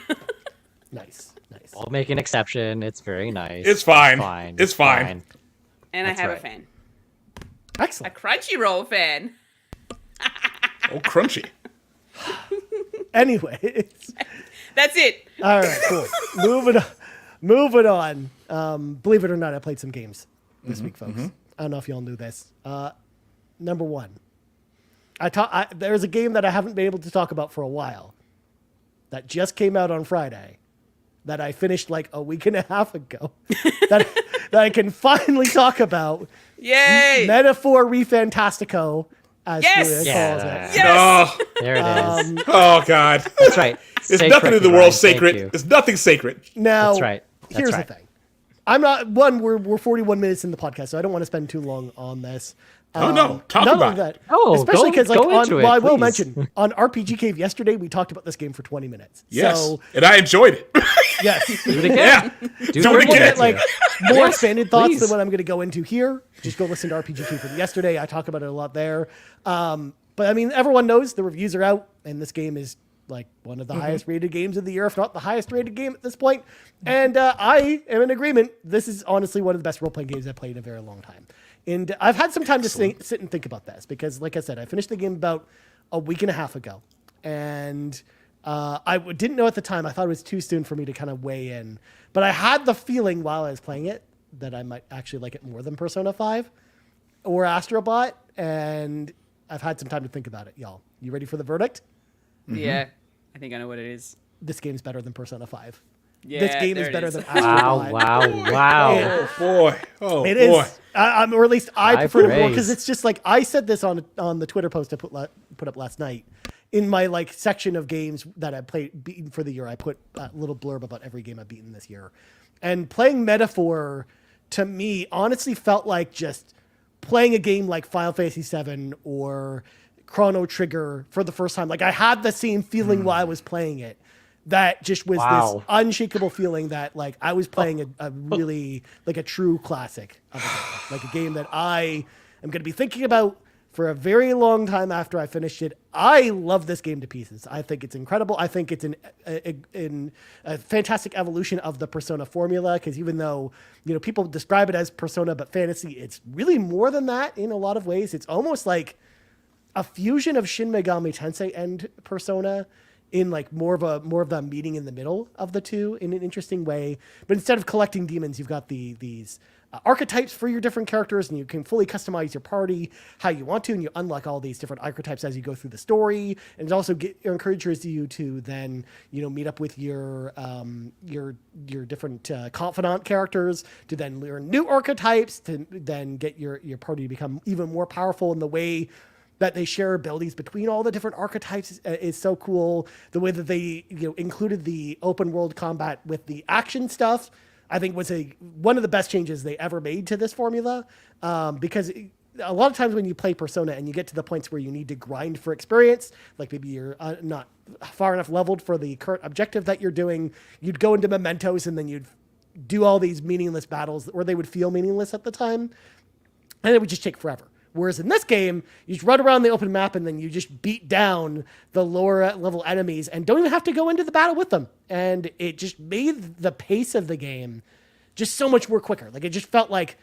Nice. I'll make an exception. It's very nice. It's fine. It's fine. And That's I have right. a fan. A Excellent. Crunchyroll fan. Oh, crunchy. Anyway, That's it. all right, cool. Moving on. Believe it or not, I played some games this week, folks. I don't know if y'all knew this. Number one, there's a game that I haven't been able to talk about for a while that just came out on Friday that I finished like a week and a half ago that I can finally talk about. Yay! Metaphor ReFantastico, as Yes! Julia Yeah. calls it. Yes! Oh, There it is. oh God. That's right. There's Say nothing in correctly, the world Ryan. Thank sacred. you. There's nothing sacred. Now, That's right. That's here's right. the thing. I'm not one. We're 41 minutes in the podcast, so I don't want to spend too long on this. Oh, no. Talk not about only it. that, Oh, especially because like go into it, I will please. mention on RPG Cave yesterday we talked about this game for 20 minutes. Yes. So And I enjoyed it. yes, Do it again. Yeah. Do So it we we'll get, get again. like more Yes, expanded thoughts please. than what I'm going to go into here. Just go listen to RPG Cave from yesterday. I talk about it a lot there. But I mean, everyone knows the reviews are out, and this game is like one of the highest rated games of the year, if not the highest rated game at this point. And I am in agreement. This is honestly one of the best role playing games I've played in a very long time. And I've had some time to sit and think about this because, like I said, I finished the game about a week and a half ago. And I didn't know at the time. I thought it was too soon for me to kind of weigh in. But I had the feeling while I was playing it that I might actually like it more than Persona 5 or Astrobot. And I've had some time to think about it, y'all. You ready for the verdict? Yeah, I think I know what it is. This game's better than Persona 5. Yeah, This game there is it better is. than Wow! Astrobot. Wow! Oh, boy. Oh, It boy. is, or at least I High prefer it more praise. because it's just like I said this on the Twitter post I put up last night in my like section of games that I beaten for the year. I put a little blurb about every game I've beaten this year, and playing Metaphor to me honestly felt like just playing a game like Final Fantasy VII or Chrono Trigger for the first time. Like I had the same feeling while I was playing it. That just was Wow. this unshakable feeling that like I was playing a really like a true classic of a game, like a game that I am going to be thinking about for a very long time after I finish it. I love this game to pieces. I think it's incredible. I think it's a fantastic evolution of the Persona formula because even though people describe it as Persona but fantasy, it's really more than that in a lot of ways. It's almost like a fusion of Shin Megami Tensei and Persona in like more of the meeting in the middle of the two in an interesting way. But instead of collecting demons, you've got these archetypes for your different characters, and you can fully customize your party how you want to, and you unlock all these different archetypes as you go through the story. And it also encourages you to then meet up with your different confidant characters to then learn new archetypes to then get your party to become even more powerful in the way that they share abilities between all the different archetypes is so cool. The way that they included the open world combat with the action stuff, I think was one of the best changes they ever made to this formula. Because a lot of times when you play Persona and you get to the points where you need to grind for experience, like maybe you're not far enough leveled for the current objective that you're doing, you'd go into Mementos and then you'd do all these meaningless battles, or they would feel meaningless at the time, and it would just take forever. Whereas in this game, you just run around the open map and then you just beat down the lower level enemies and don't even have to go into the battle with them. And it just made the pace of the game just so much more quicker. Like it just felt like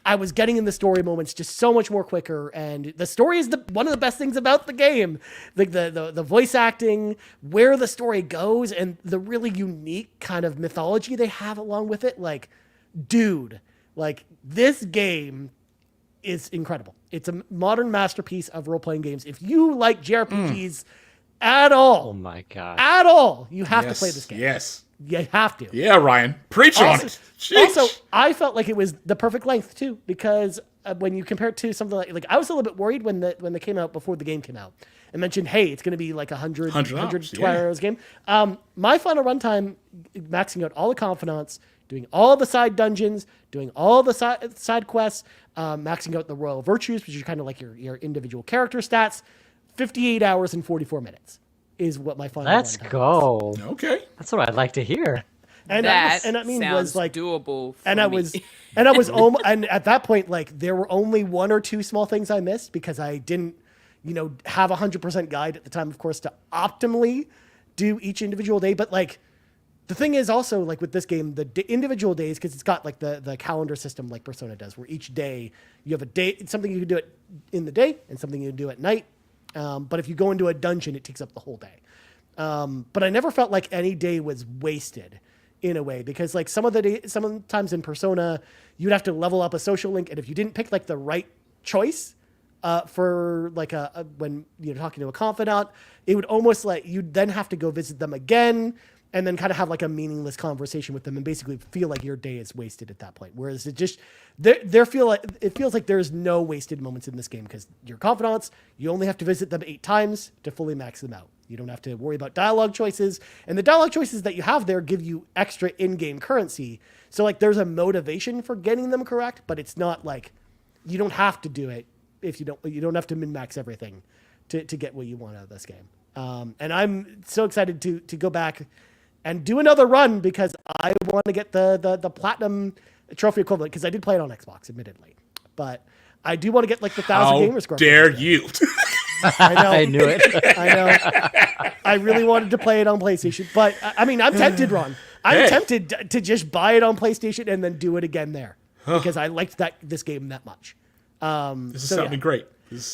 I was getting in the story moments just so much more quicker. And the story is one of the best things about the game. Like the voice acting, where the story goes, and the really unique kind of mythology they have along with it. Like, dude, like this game is incredible. It's a modern masterpiece of role-playing games. If you like JRPGs at all, Oh my god! at all, you have to play this game. Yes. You have to. Yeah, Ryan. Preach on Also, it. Sheesh. also, I felt like it was the perfect length too, because when you compare it to something like I was a little bit worried when they came out before the game came out and mentioned, hey, it's going to be like 100 hours, 12 hours game. My final runtime, maxing out all the confidants, doing all the side dungeons, doing all the side quests, maxing out the royal virtues, which are kind of like your individual character stats, 58 hours and 44 minutes. is what my final Let's runtime go. Okay. That's what I'd like to hear. And That I mean sounds was like doable. and I was and at that point, like there were only one or two small things I missed because I didn't, have 100% guide at the time, of course, to optimally do each individual day. But like the thing is also like with this game, the individual days, because it's got like the calendar system like Persona does, where each day you have a day, something you can do it in the day and something you can do at night. But if you go into a dungeon, it takes up the whole day. But I never felt like any day was wasted in a way, because like sometimes in Persona, you'd have to level up a social link. And if you didn't pick like the right choice for like when you're talking to a confidant, it would almost like you'd then have to go visit them again and then kind of have like a meaningless conversation with them and basically feel like your day is wasted at that point. Whereas it just, it feels like there's no wasted moments in this game because your confidants, you only have to visit them 8 times to fully max them out. You don't have to worry about dialogue choices. And the dialogue choices that you have there give you extra in-game currency. So like there's a motivation for getting them correct, but it's not like you don't have to do it if you don't have to min-max everything to get what you want out of this game. And I'm so excited to go back and do another run because I want to get the platinum trophy equivalent, because I did play it on Xbox, admittedly. But I do want to get like the 1,000 gamer score. How dare you? I know. I knew it. I know. I really wanted to play it on PlayStation. But I mean, I'm tempted, Ron. I'm tempted to just buy it on PlayStation and then do it again there because I liked this game that much. This is something great.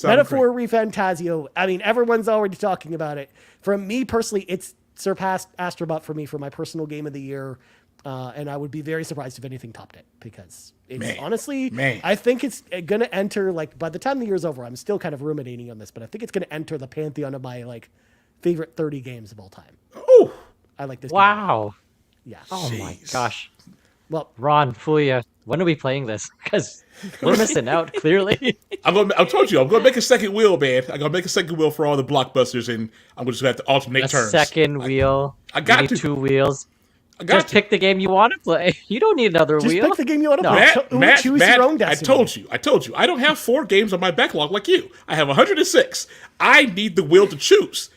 Metaphor ReFantazio. I mean, everyone's already talking about it. For me personally, it's surpassed Astrobot for me for my personal game of the year. And I would be very surprised if anything topped it, because it's honestly, I think it's going to enter, like, by the time the year's over, I'm still kind of ruminating on this, but I think it's going to enter the pantheon of my like favorite 30 games of all time. Oh, I like this. Wow. Game. Yeah. Oh my gosh. Well, Ron, Fuya, when are we playing this? Because we're missing out, clearly. I told you, I'm going to make a second wheel, man. I'm going to make a second wheel for all the blockbusters, and I'm just going to have to alternate turns. Second wheel. I got to. 2 wheels. Just pick the game you want to play. You don't need another wheel. Just pick the game you want to play. Choose your own destiny. I told you. I don't have 4 games on my backlog like you. I have 106. I need the wheel to choose,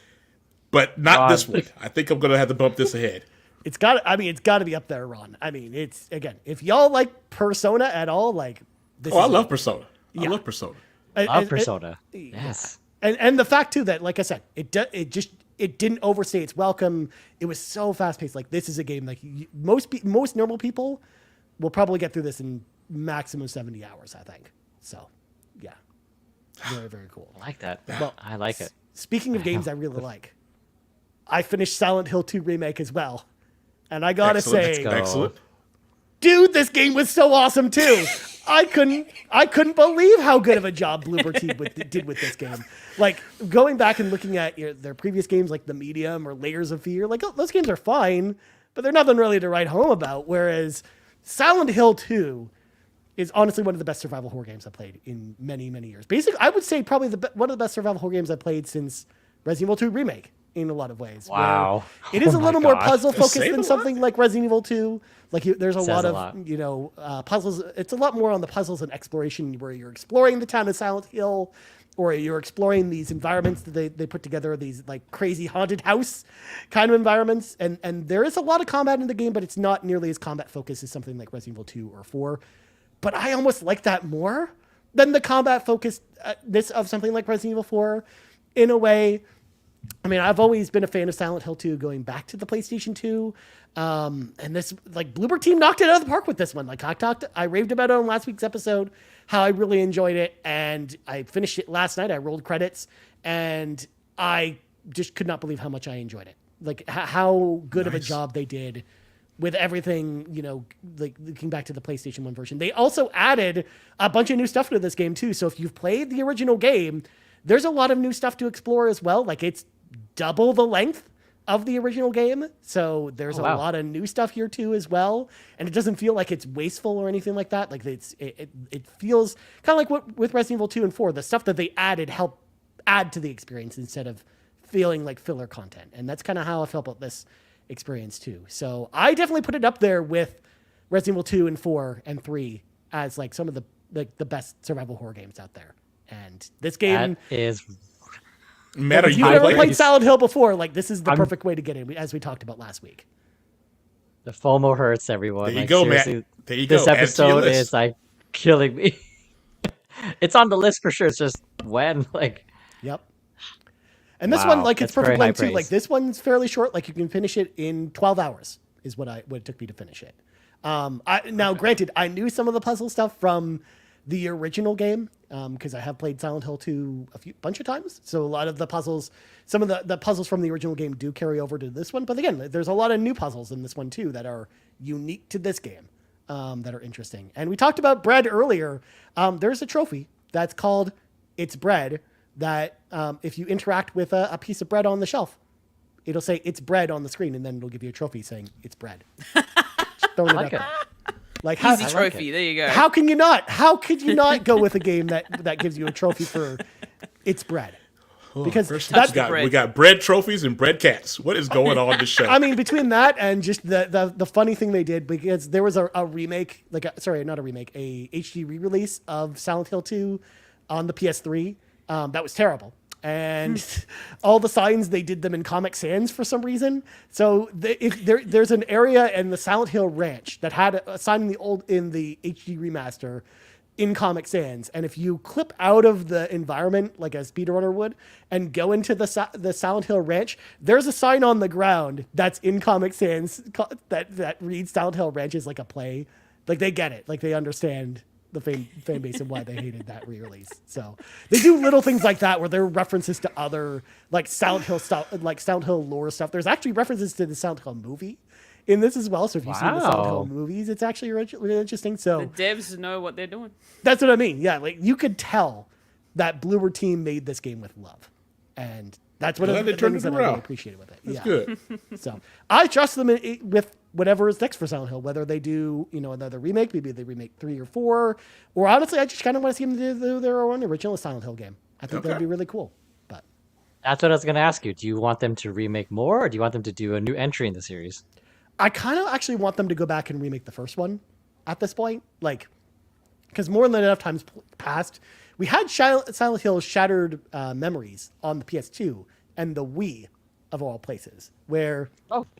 but not this one. I think I'm going to have to bump this ahead. It's got to be up there, Ron. I mean, it's, again, if y'all like Persona at all, like this. I love Persona. I love Persona. Persona. Yes. And the fact too that, like I said, it didn't overstay its welcome. It was so fast paced. Like, this is a game like most normal people will probably get through this in maximum 70 hours, I think. So, yeah, very, very cool. I like that. Well, I like it. Speaking of games I really like, I finished Silent Hill 2 Remake as well. And I gotta say, excellent. Dude, this game was so awesome too. I couldn't believe how good of a job Bloober Team did with this game. Like, going back and looking at their previous games, like The Medium or Layers of Fear, like, those games are fine, but they're nothing really to write home about. Whereas Silent Hill 2 is honestly one of the best survival horror games I've played in many, many years. Basically, I would say probably one of the best survival horror games I've played since Resident Evil 2 Remake, in a lot of ways. Wow. It is a little more puzzle focused than something like Resident Evil 2. Like, there's a lot of puzzles. It's a lot more on the puzzles and exploration, where you're exploring the town of Silent Hill, or you're exploring these environments that they put together, these like crazy haunted house kind of environments. And there is a lot of combat in the game, but it's not nearly as combat focused as something like Resident Evil 2 or 4. But I almost like that more than the combat focusedness of something like Resident Evil 4 in a way. I mean, I've always been a fan of Silent Hill 2 going back to the PlayStation 2. And this, like, Bloober Team knocked it out of the park with this one. Like, I raved about it on last week's episode, how I really enjoyed it. And I finished it last night. I rolled credits, and I just could not believe how much I enjoyed it. Like, how good of a job they did with everything, like, looking back to the PlayStation 1 version. They also added a bunch of new stuff to this game, too. So if you've played the original game, there's a lot of new stuff to explore as well. Like, it's double the length of the original game. So there's a lot of new stuff here too as well. And it doesn't feel like it's wasteful or anything like that. Like, it feels kind of like what with Resident Evil 2 and 4, the stuff that they added helped add to the experience instead of feeling like filler content. And that's kind of how I felt about this experience too. So I definitely put it up there with Resident Evil 2 and 4 and 3 as like some of the best survival horror games out there. And this game Matt, are If you you've never playing? played Silent Hill before, like this is the perfect way to get in, as we talked about last week. The FOMO hurts, everyone. There you like, go, Matt. seriously, There you go. this Add it to your episode list. is like killing me. It's on the list for sure. It's just when, like. Yep. And this one, like, it's that's very perfect length high too. Like, praise. this one's fairly short. Like, you can finish it in 12 hours is what it took me to finish it. Now, granted, I knew some of the puzzle stuff from the original game because I have played Silent Hill 2 bunch of times. So a lot of the puzzles, some of the puzzles from the original game do carry over to this one. But again, there's a lot of new puzzles in this one too that are unique to this game that are interesting. And we talked about bread earlier. There's a trophy that's called It's Bread that if you interact with a piece of bread on the shelf, it'll say it's bread on the screen, and then it'll give you a trophy saying it's bread. Just throwing it like up it. there. Like how, Easy trophy. There you go. how can you not? How could you not go with a game that gives you a trophy for it's bread? Because We got bread trophies and bread cats. What is going on in this show? I mean, between that and just the funny thing they did, because there was a remake, not a remake, a HD re-release of Silent Hill 2 on the PS3. That was terrible. And all the signs, they did them in Comic Sans for some reason. So there's an area in the Silent Hill Ranch that had a sign in the HD remaster in Comic Sans. And if you clip out of the environment like a speedrunner would and go into the Silent Hill Ranch, there's a sign on the ground that's in Comic Sans that reads Silent Hill Ranch is like a play. Like they get it. Like they understand the fan base and why they hated that re-release. So they do little things like that where there are references to other like Silent Hill stuff, like Silent Hill lore stuff. There's actually references to the Silent Hill movie in this as well. So if you've seen the Silent Hill movies, it's actually really interesting. So The devs know what they're doing. that's what I mean. Yeah, like you could tell that Bloober team made this game with love, and that's what the things that I really appreciated with it. That's good. So I trust them with whatever is next for Silent Hill, whether they do, another remake, maybe they remake 3 or 4, or honestly, I just kind of want to see them do their own original Silent Hill game. I think that'd be really cool. But That's what I was going to ask you. Do you want them to remake more, or do you want them to do a new entry in the series? I kind of actually want them to go back and remake the first one at this point, like, because more than enough times passed. We had Silent Hill Shattered Memories on the PS2 and the Wii, of all places, where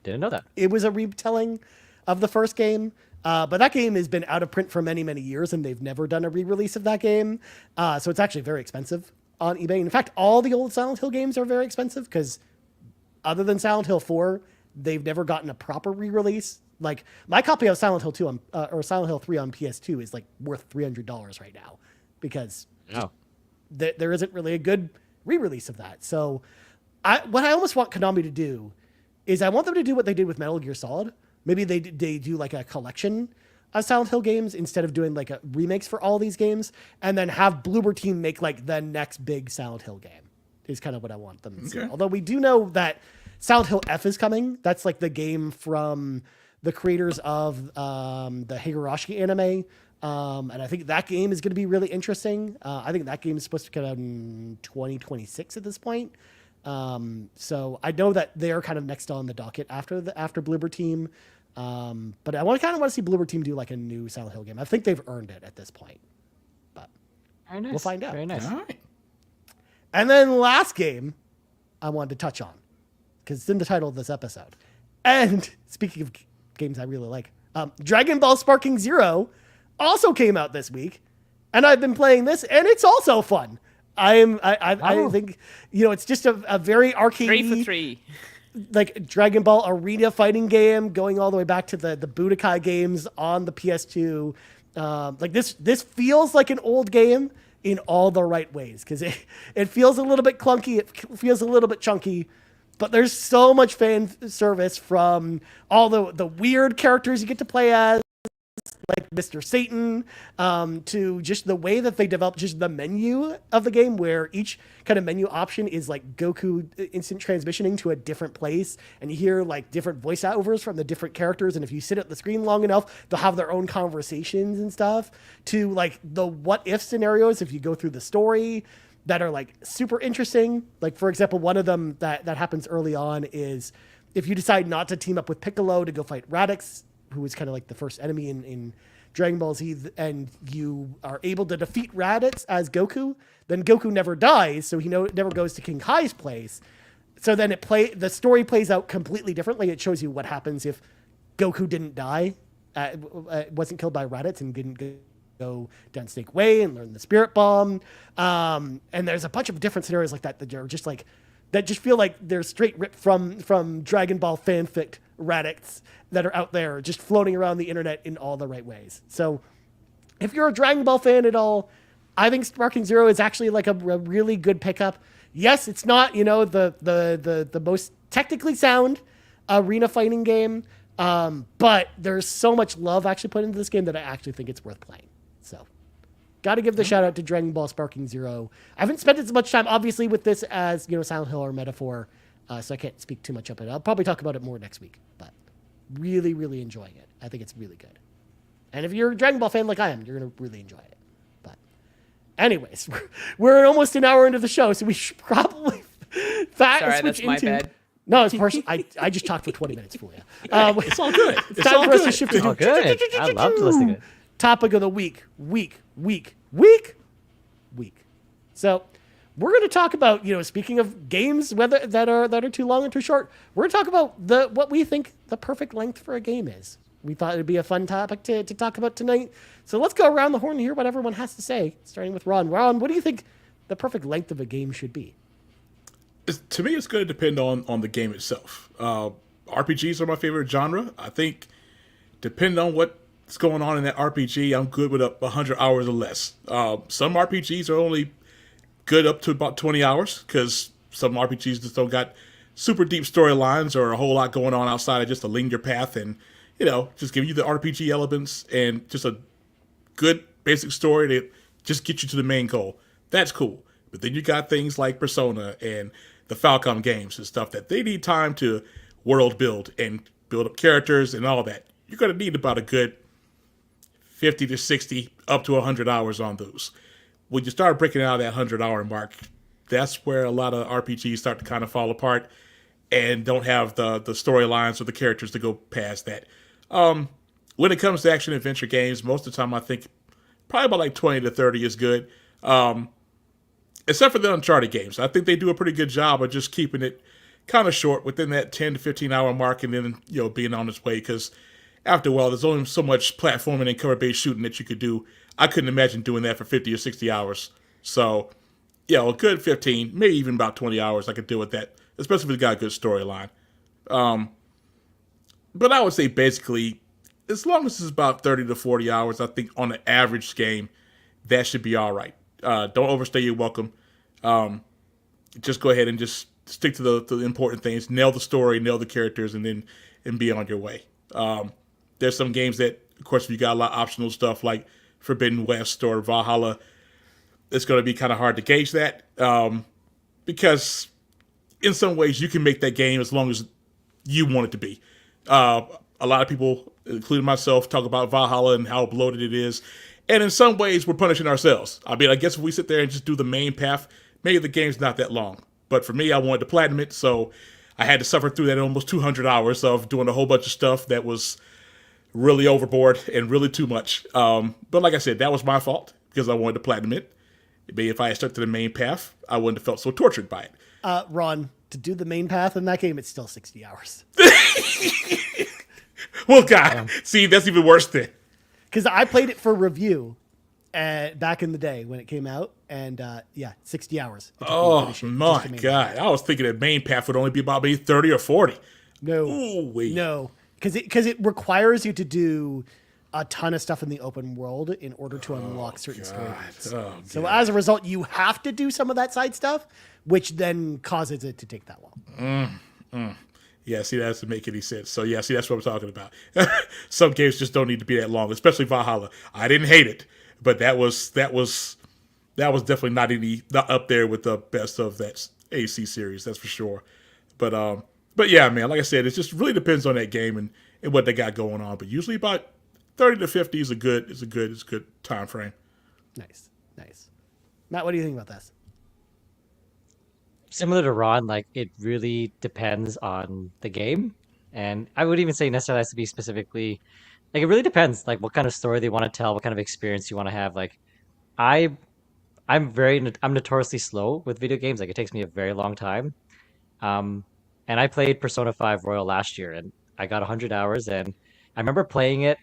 Didn't know that. it was a retelling of the first game. But that game has been out of print for many, many years, and they've never done a re-release of that game. So it's actually very expensive on eBay. In fact, all the old Silent Hill games are very expensive because other than Silent Hill 4, they've never gotten a proper re-release. Like my copy of Silent Hill 2 or Silent Hill 3 on PS2 is like worth $300 right now because there isn't really a good re-release of that. So what I almost want Konami to do is I want them to do what they did with Metal Gear Solid. Maybe they do like a collection of Silent Hill games instead of doing like remakes for all these games, and then have Bloober Team make like the next big Silent Hill game is kind of what I want them to do. Although we do know that Silent Hill F is coming. That's like the game from the creators of the Higurashi anime. And I think that game is going to be really interesting. I think that game is supposed to come out in 2026 at this point. So I know that they're kind of next on the docket after Bloober Team. But I kind of want to see Bloober Team do like a new Silent Hill game. I think they've earned it at this point, but we'll find out. Very nice. All right. And then last game I wanted to touch on because it's in the title of this episode. And speaking of games I really like, Dragon Ball Sparking Zero also came out this week, and I've been playing this, and it's also fun. I think, it's just a very arcade 3 for 3. like Dragon Ball arena fighting game going all the way back to the Budokai games on the PS2. Like this feels like an old game in all the right ways because it feels a little bit clunky. It feels a little bit chunky, but there's so much fan service from all the weird characters you get to play as, like Mr. Satan, to just the way that they develop just the menu of the game, where each kind of menu option is like Goku instant transmissioning to a different place, and you hear like different voiceovers from the different characters, and if you sit at the screen long enough, they'll have their own conversations and stuff, to like the what if scenarios if you go through the story that are like super interesting. Like, for example, one of them that happens early on is if you decide not to team up with Piccolo to go fight Radix, who was kind of like the first enemy in Dragon Ball Z and you are able to defeat Raditz as Goku, then Goku never dies, so he never goes to King Kai's place. So then the story plays out completely differently. It shows you what happens if Goku didn't die, wasn't killed by Raditz, and didn't go down Snake Way and learn the Spirit Bomb. And there's a bunch of different scenarios like that are just like, that just feel like they're straight ripped from Dragon Ball fanfic Raditz that are out there just floating around the internet in all the right ways. So if you're a Dragon Ball fan at all, I think Sparking Zero is actually like a really good pickup. Yes, it's not, the most technically sound arena fighting game, but there's so much love actually put into this game that I actually think it's worth playing. So, got to give the shout out to Dragon Ball Sparking Zero. I haven't spent as much time, obviously, with this as Silent Hill or Metaphor, so I can't speak too much up it. I'll probably talk about it more next week, but really, really enjoying it. I think it's really good. And if you're a Dragon Ball fan like I am, you're gonna really enjoy it. Anyways, we're almost an hour into the show, so we should probably switch that's into... my bad. No, of course, I just talked for 20 minutes for you. It's all good. It's time for us to shift into... Good. I loved listening to it. Topic of the week. So we're going to talk about, speaking of games whether that are too long or too short, we're going to talk about what we think the perfect length for a game is. We thought it'd be a fun topic to talk about tonight. So let's go around the horn and hear what everyone has to say, starting with Ron. Ron, what do you think the perfect length of a game should be? To me, it's going to depend on the game itself. RPGs are my favorite genre. I think, depending on what's going on in that RPG, I'm good with 100 hours or less. Some RPGs are only good up to about 20 hours, because some RPGs just don't got super deep storylines or a whole lot going on outside of just a linear path and just give you the RPG elements and just a good basic story to just get you to the main goal. That's cool. But then you got things like Persona and the Falcom games and stuff that they need time to world build and build up characters and all that. You're going to need about a good 50 to 60 up to 100 hours on those. When you start breaking out that 100-hour mark, that's where a lot of RPGs start to kind of fall apart and don't have the storylines or the characters to go past that. When it comes to action adventure games, most of the time I think probably about like 20 to 30 is good. Except for the Uncharted games. I think they do a pretty good job of just keeping it kind of short within that 10 to 15 hour mark and then, being on its way. Because after a while, there's only so much platforming and cover-based shooting that you could do. I couldn't imagine doing that for 50 or 60 hours. So, a good 15, maybe even about 20 hours I could deal with that, especially if it's got a good storyline. But I would say basically, as long as it's about 30 to 40 hours, I think on an average game, that should be all right. Don't overstay your welcome. Just go ahead and just stick to the important things. Nail the story, nail the characters, and be on your way. There's some games that, of course, if you got a lot of optional stuff like Forbidden West or Valhalla, it's going to be kind of hard to gauge that. Because in some ways, you can make that game as long as you want it to be. A lot of people, including myself, talk about Valhalla and how bloated it is. And in some ways, we're punishing ourselves. I mean, I guess if we sit there and just do the main path, maybe the game's not that long. But for me, I wanted to platinum it, so I had to suffer through that almost 200 hours of doing a whole bunch of stuff that was really overboard and really too much. But like I said, that was my fault because I wanted to platinum it. Maybe if I had stuck to the main path, I wouldn't have felt so tortured by it. Ron, to do the main path in that game, it's still 60 hours. Well, God, see, that's even worse then. Because I played it for review back in the day when it came out, and 60 hours. Oh, my God. I was thinking that main path would only be about maybe 30 or 40. No. Ooh, wait. No. Because it requires you to do a ton of stuff in the open world in order to unlock certain stories. So as a result, you have to do some of that side stuff, which then causes it to take that long. Yeah, see, that doesn't make any sense. So, yeah, see, that's what I'm talking about. Some games just don't need to be that long, especially Valhalla. I didn't hate it, but that was definitely not up there with the best of that AC series, that's for sure. But yeah, man, like I said, it just really depends on that game and what they got going on. But usually about 30 to 50 is a good time frame. Nice. Matt, what do you think about this? Similar to Ron, like it really depends on the game, and I would even say necessarily has to be specifically Like it really depends, like what kind of story they want to tell, what kind of experience you want to have. Like I I'm notoriously slow with video games. Like it takes me a very long time. Um, and I played Persona 5 Royal last year, and I got 100 hours, and I remember playing it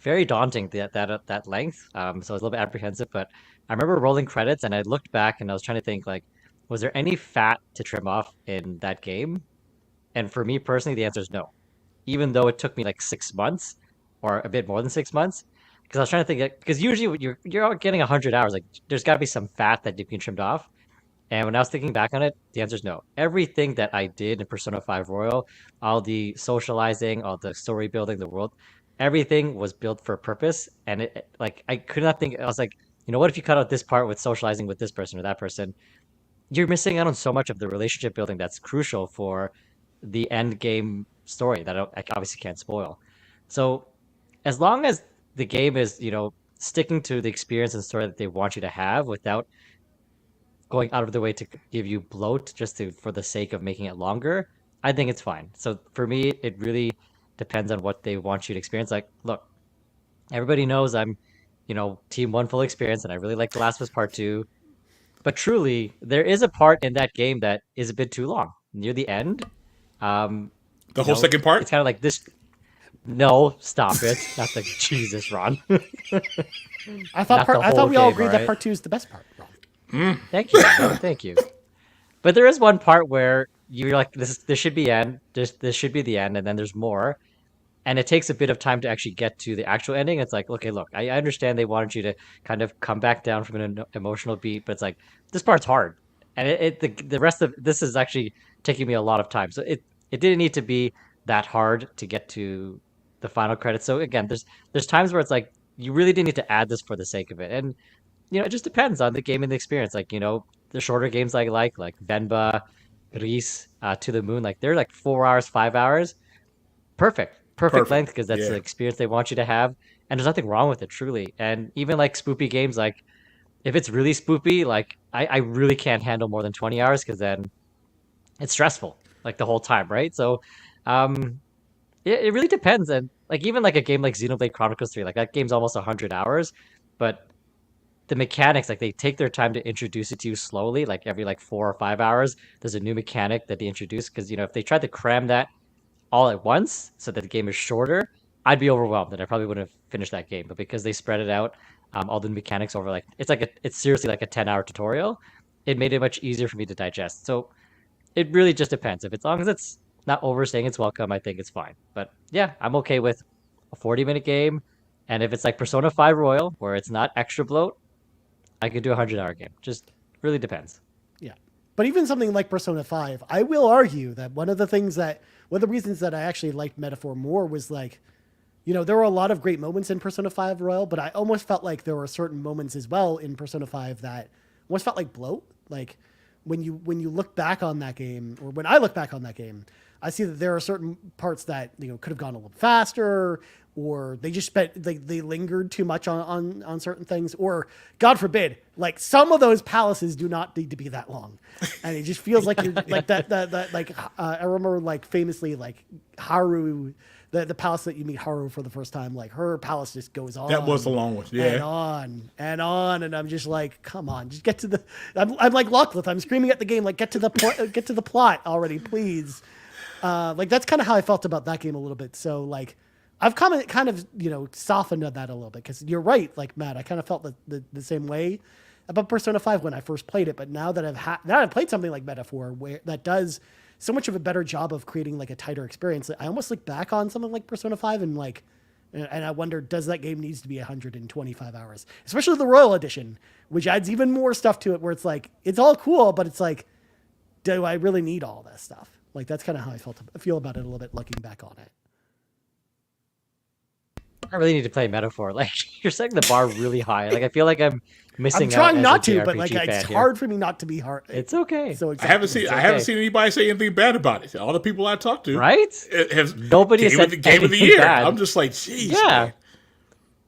very daunting that length. So I was a little bit apprehensive, but I remember rolling credits, and I looked back, and I was trying to think like, was there any fat to trim off in that game? And for me personally, the answer is no. Even though it took me like 6 months, or a bit more than 6 months, because I was trying to think, because usually when you're getting 100 hours, like there's got to be some fat that you can trimmed off. And when I was thinking back on it, the answer is no. Everything that I did in Persona 5 Royal, all the socializing, all the story building, the world, everything was built for a purpose. And like I could not think. I was like, you know what? If you cut out this part with socializing with this person or that person, you're missing out on so much of the relationship building that's crucial for the end game story that I obviously can't spoil. So as long as the game is, sticking to the experience and story that they want you to have without going out of the way to give you bloat just for the sake of making it longer, I think it's fine. So for me, it really depends on what they want you to experience. Like, look, everybody knows I'm, team one full experience, and I really like The Last of Us Part Two. But truly, there is a part in that game that is a bit too long near the end. The whole second part? It's kind of like this. No, stop it! Not the Jesus, Ron. I thought we all agreed that part 2 is the best part, Ron. Thank you. Thank you. But there is one part where you're like, this should be end. This should be the end, and then there's more, and it takes a bit of time to actually get to the actual ending. It's like, okay, look, I understand they wanted you to kind of come back down from an emotional beat, but it's like this part's hard, and the rest of this is actually taking me a lot of time. So it didn't need to be that hard to get to the final credits. So again, there's times where it's like you really didn't need to add this for the sake of it, and it just depends on the game and the experience. Like, the shorter games I like Venba, Reese, To the Moon, like they're like 4 hours, 5 hours. Perfect length, because that's the experience they want you to have. And there's nothing wrong with it, truly. And even like spoopy games, like if it's really spoopy, like I really can't handle more than 20 hours because then it's stressful like the whole time, right? So it really depends. And like even like a game like Xenoblade Chronicles 3, like that game's almost 100 hours, but the mechanics, like they take their time to introduce it to you slowly, like every like 4 or 5 hours there's a new mechanic that they introduce, because if they tried to cram that all at once so that the game is shorter, I'd be overwhelmed and I probably wouldn't have finished that game. But because they spread it out, all the mechanics over it's seriously like a 10-hour tutorial, it made it much easier for me to digest. So it really just depends. If as long as it's not overstaying its welcome, I think it's fine. But yeah, I'm okay with a 40-minute game. And if it's like Persona 5 Royal, where it's not extra bloat, I could do a 100-hour game. Just really depends. Yeah. But even something like Persona 5, I will argue that one of the reasons that I actually liked Metaphor more was like, there were a lot of great moments in Persona 5 Royal, but I almost felt like there were certain moments as well in Persona 5 that almost felt like bloat. Like when you look back on that game, or when I look back on that game, I see that there are certain parts that, could have gone a little faster, or they just they lingered too much on certain things, or God forbid, like some of those palaces do not need to be that long, and it just feels like you're like that like I remember like famously like Haru, the palace that you meet Haru for the first time, like her palace just goes on. That was a long one, yeah, and on, and I'm just like, come on, just get to the. I'm like Lockleth, I'm screaming at the game like get to the plot already, please. Like that's kind of how I felt about that game a little bit. So like I've kind of softened on that a little bit, because you're right, like Matt, I kind of felt the same way about Persona 5 when I first played it, but now that I've played something like Metaphor, where that does so much of a better job of creating like a tighter experience, I almost look back on something like Persona 5 and like, and I wonder, does that game needs to be 125 hours, especially the Royal Edition, which adds even more stuff to it, where it's like it's all cool, but it's like, do I really need all this stuff? Like that's kind of how I feel about it a little bit looking back on it. I really need to play Metaphor. Like you're setting the bar really high. Like I feel like I'm missing. I'm trying out not as a to, JRPG but like it's hard for me not to be hard. It's okay. So I haven't seen anybody say anything bad about it. All the people I talked to, right? Nobody said the game of the year. Bad. I'm just like, geez, yeah, man.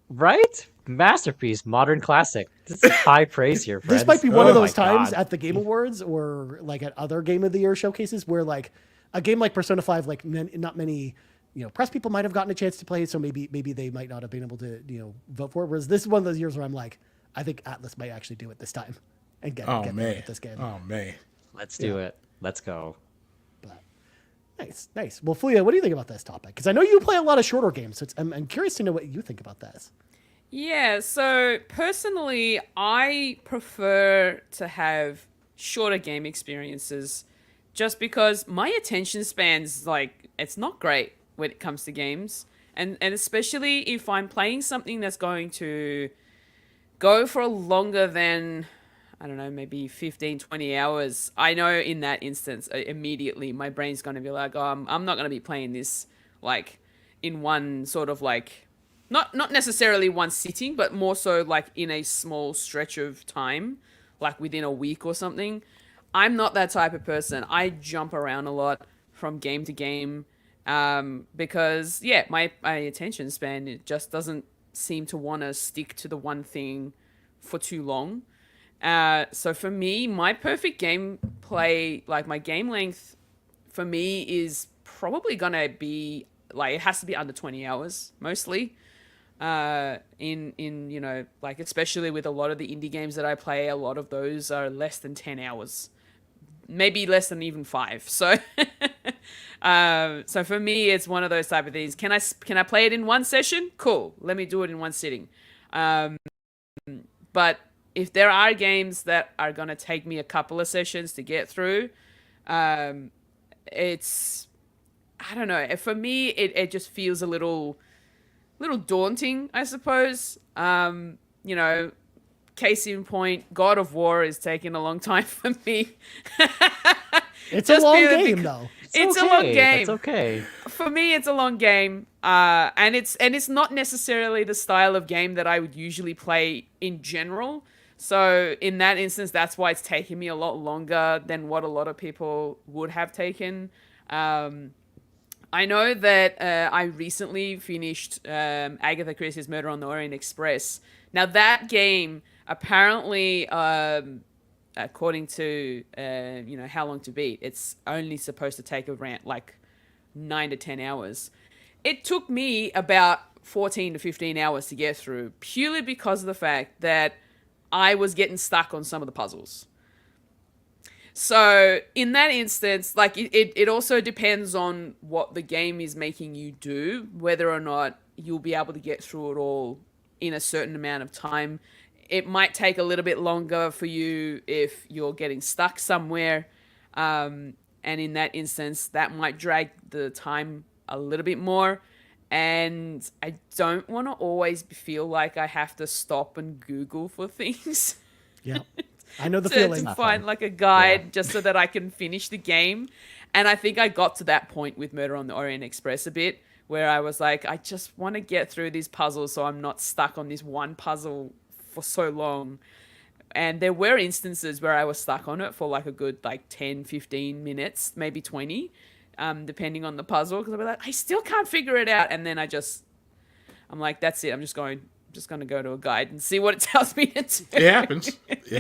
Right. Masterpiece, modern classic. This is high praise here, friends. This might be one of those times at the Game Awards or like at other Game of the Year showcases where like a game like Persona 5, like not many, press people might have gotten a chance to play, so maybe they might not have been able to vote for it. Whereas this is one of those years where I'm like, I think Atlas might actually do it this time and get there with this game. Oh man, let's do it. Let's go. But nice. Well, Fulia, what do you think about this topic? Because I know you play a lot of shorter games, so I'm curious to know what you think about this. Yeah, so personally, I prefer to have shorter game experiences just because my attention span's like, it's not great when it comes to games. And especially if I'm playing something that's going to go for longer than, I don't know, maybe 15, 20 hours. I know in that instance, immediately my brain's going to be like, oh, I'm not going to be playing this like in one sort of like, not necessarily one sitting, but more so like in a small stretch of time, like within a week or something. I'm not that type of person. I jump around a lot from game to game because, my attention span, it just doesn't seem to want to stick to the one thing for too long. So for me, my perfect gameplay, like my game length for me is probably going to be like, it has to be under 20 hours mostly. In like, especially with a lot of the indie games that I play, a lot of those are less than 10 hours, maybe less than even 5. So, so for me, it's one of those type of things. Can I play it in one session? Cool. Let me do it in one sitting. But if there are games that are going to take me a couple of sessions to get through, it's, I don't know. For me, it just feels a little daunting, I suppose. Case in point, God of War is taking a long time for me. It's a long game, though. It's a long game. It's okay. For me, it's a long game, and it's not necessarily the style of game that I would usually play in general. So in that instance, that's why it's taking me a lot longer than what a lot of people would have taken. I know that I recently finished Agatha Christie's Murder on the Orient Express. Now that game, apparently, according to How Long to Beat, it's only supposed to take around like 9 to 10 hours. It took me about 14 to 15 hours to get through, purely because of the fact that I was getting stuck on some of the puzzles. So in that instance, like it also depends on what the game is making you do, whether or not you'll be able to get through it all in a certain amount of time. It might take a little bit longer for you if you're getting stuck somewhere. And in that instance, that might drag the time a little bit more. And I don't want to always feel like I have to stop and Google for things. Yeah. I know the feeling. To find like a guide just so that I can finish the game. And I think I got to that point with Murder on the Orient Express a bit, where I was like, I just want to get through these puzzles so I'm not stuck on this one puzzle for so long. And there were instances where I was stuck on it for like a good 10, 15 minutes, maybe 20, depending on the puzzle. Because I'd be like, I still can't figure it out. And then I'm like, that's it. I'm just going to go to a guide and see what it tells me to do. It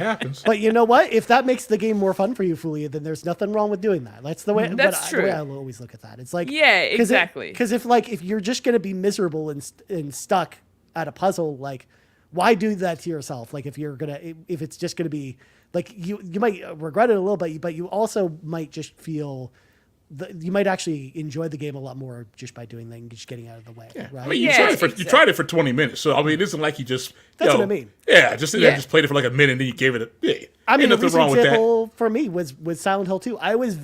happens. But you know what? If that makes the game more fun for you, Fulia, then there's nothing wrong with doing that. That's the way. That's true. The way I always look at that. It's like, yeah, exactly. Because if you're just going to be miserable and stuck at a puzzle, like, why do that to yourself? Like, if it's just going to be like, you might regret it a little bit, but you also might just feel you might actually enjoy the game a lot more just by doing that and just getting out of the way. Yeah. Right? I mean, you tried it for 20 minutes, so I mean, it isn't like you just. That's what I mean. Yeah, just played it for like a minute and then you gave it a. Yeah, I mean, ain't nothing wrong with that. Example for me was Silent Hill 2. I was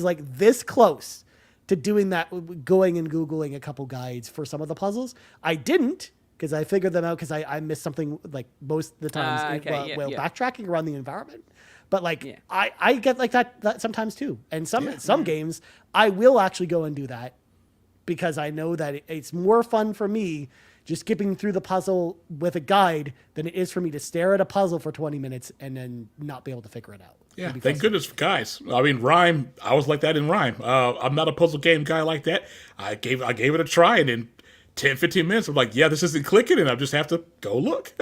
like this close to doing that, going and Googling a couple guides for some of the puzzles. I didn't, because I figured them out because I missed something like most of the times while backtracking around the environment. But I get like that sometimes too. And some games I will actually go and do that because I know that it's more fun for me just skipping through the puzzle with a guide than it is for me to stare at a puzzle for 20 minutes and then not be able to figure it out. Yeah, thank goodness for guys. I mean, Rhyme, I was like that in Rhyme. I'm not a puzzle game guy like that. I gave it a try, and in 10, 15 minutes, I'm like, yeah, this isn't clicking, and I just have to go look.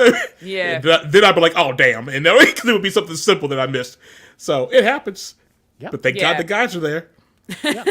Yeah. Then I'd be like, oh, damn. And then it would be something simple that I missed. So it happens. Yep. But thank God the guys are there. Yeah.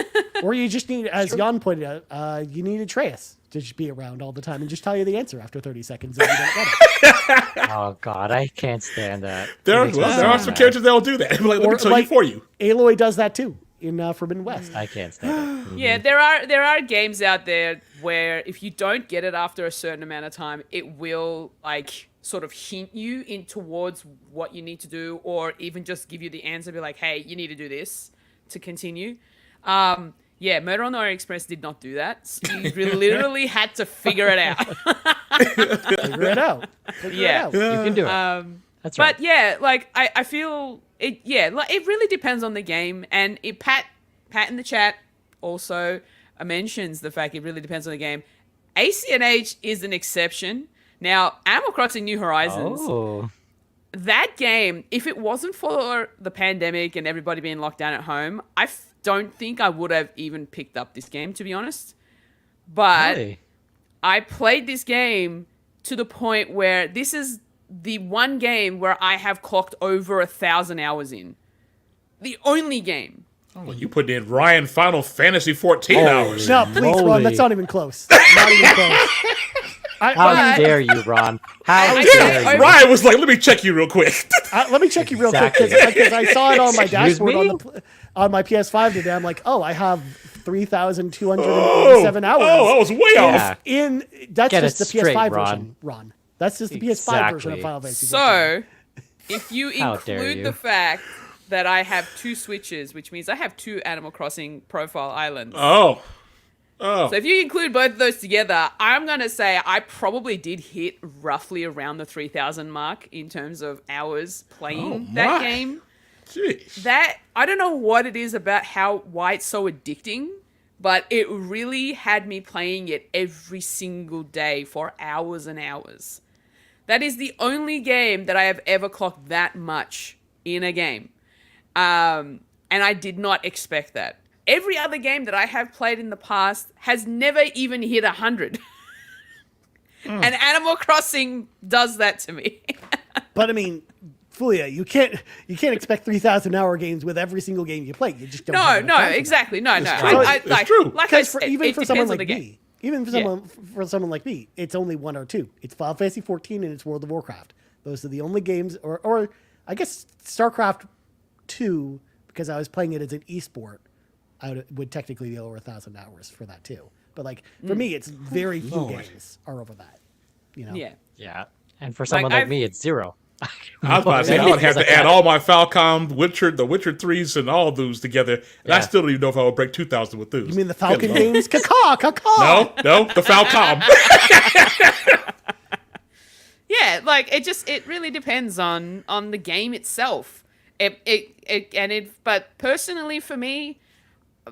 Or you just need, as Jan pointed out, you need Atreus to just be around all the time and just tell you the answer after 30 seconds. And you don't get it. Oh God, I can't stand that. There are some characters that will do that. Like, let me tell you for you. Aloy does that too in Forbidden West. I can't stand it. Yeah, there are games out there where if you don't get it after a certain amount of time, it will like sort of hint you in towards what you need to do, or even just give you the answer, be like, hey, you need to do this to continue. Yeah, Murder on the Orient Express did not do that. You literally had to figure it out. Figure it out. Figure it out. You can do it. That's right. But yeah, like I feel it. Yeah, like it really depends on the game, and Pat in the chat also mentions the fact it really depends on the game. ACNH is an exception. Now, Animal Crossing New Horizons, that game, if it wasn't for the pandemic and everybody being locked down at home, I don't think I would have even picked up this game, to be honest. But Really? I played this game to the point where this is the one game where I have clocked over 1,000 hours in. The only game. Well, you put in Ryan Final Fantasy 14 hours. No, please, Ron, Holy. that's not even close. Not even close. How dare you, Ron? How dare you? Ryan was like, let me check you real quick. Let me check you real quick Exactly. because I saw it on my Excuse dashboard me? on my PS5 today. I'm like, oh, I have 3,287 hours. Oh, I was way Yeah. off. That's Get just it the PS5 straight, version, Ron. That's just the PS5 version of Exactly. Final Fantasy. So, if you How dare include you. the fact that I have 2 Switches, which means I have 2 Animal Crossing profile islands. Oh. So if you include both of those together, I'm going to say I probably did hit roughly around the 3,000 mark in terms of hours playing that game. Jeez. That, I don't know what it is about why it's so addicting, but it really had me playing it every single day for hours and hours. That is the only game that I have ever clocked that much in a game. And I did not expect that. Every other game that I have played in the past has never even hit 100. And Animal Crossing does that to me. But I mean, Fulia, you can't expect 3,000 hour games with every single game you play. You just don't. have enough time for exactly. No. It's true. Like I Because said, even it for depends someone on like the game. me, for someone like me, it's only 1 or 2. It's Final Fantasy 14 and it's World of Warcraft. Those are the only games, or I guess StarCraft 2, because I was playing it as an esport. I would technically be over 1,000 hours for that too. But like for me, it's very few games are over that. You know. Yeah. Yeah. And for someone like me, it's 0. I was about to say, I would have to add all my Falcom, the Witcher 3s, and all those together. And I still don't even know if I would break 2,000 with those. You mean the Falcon games? Caw. No, the Falcom. Yeah, like it really depends on the game itself. But personally for me,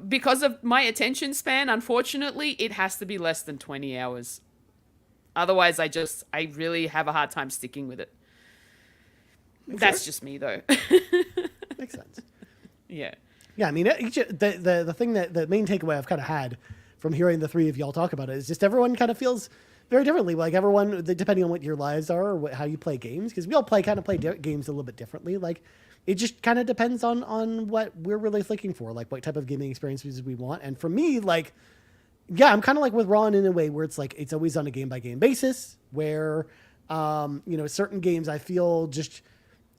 because of my attention span, unfortunately, it has to be less than 20 hours. Otherwise, I really have a hard time sticking with it. That's just me, though. Makes sense. Yeah. Yeah, I mean, the thing the main takeaway I've kind of had from hearing the three of y'all talk about it is just everyone kind of feels very differently. Like everyone, depending on what your lives are or how you play games, because we all play games a little bit differently. Like it just kind of depends on what we're really looking for, like what type of gaming experiences we want. And for me, like, yeah, I'm kind of like with Ron in a way where it's like it's always on a game by game basis. Where, certain games I feel just.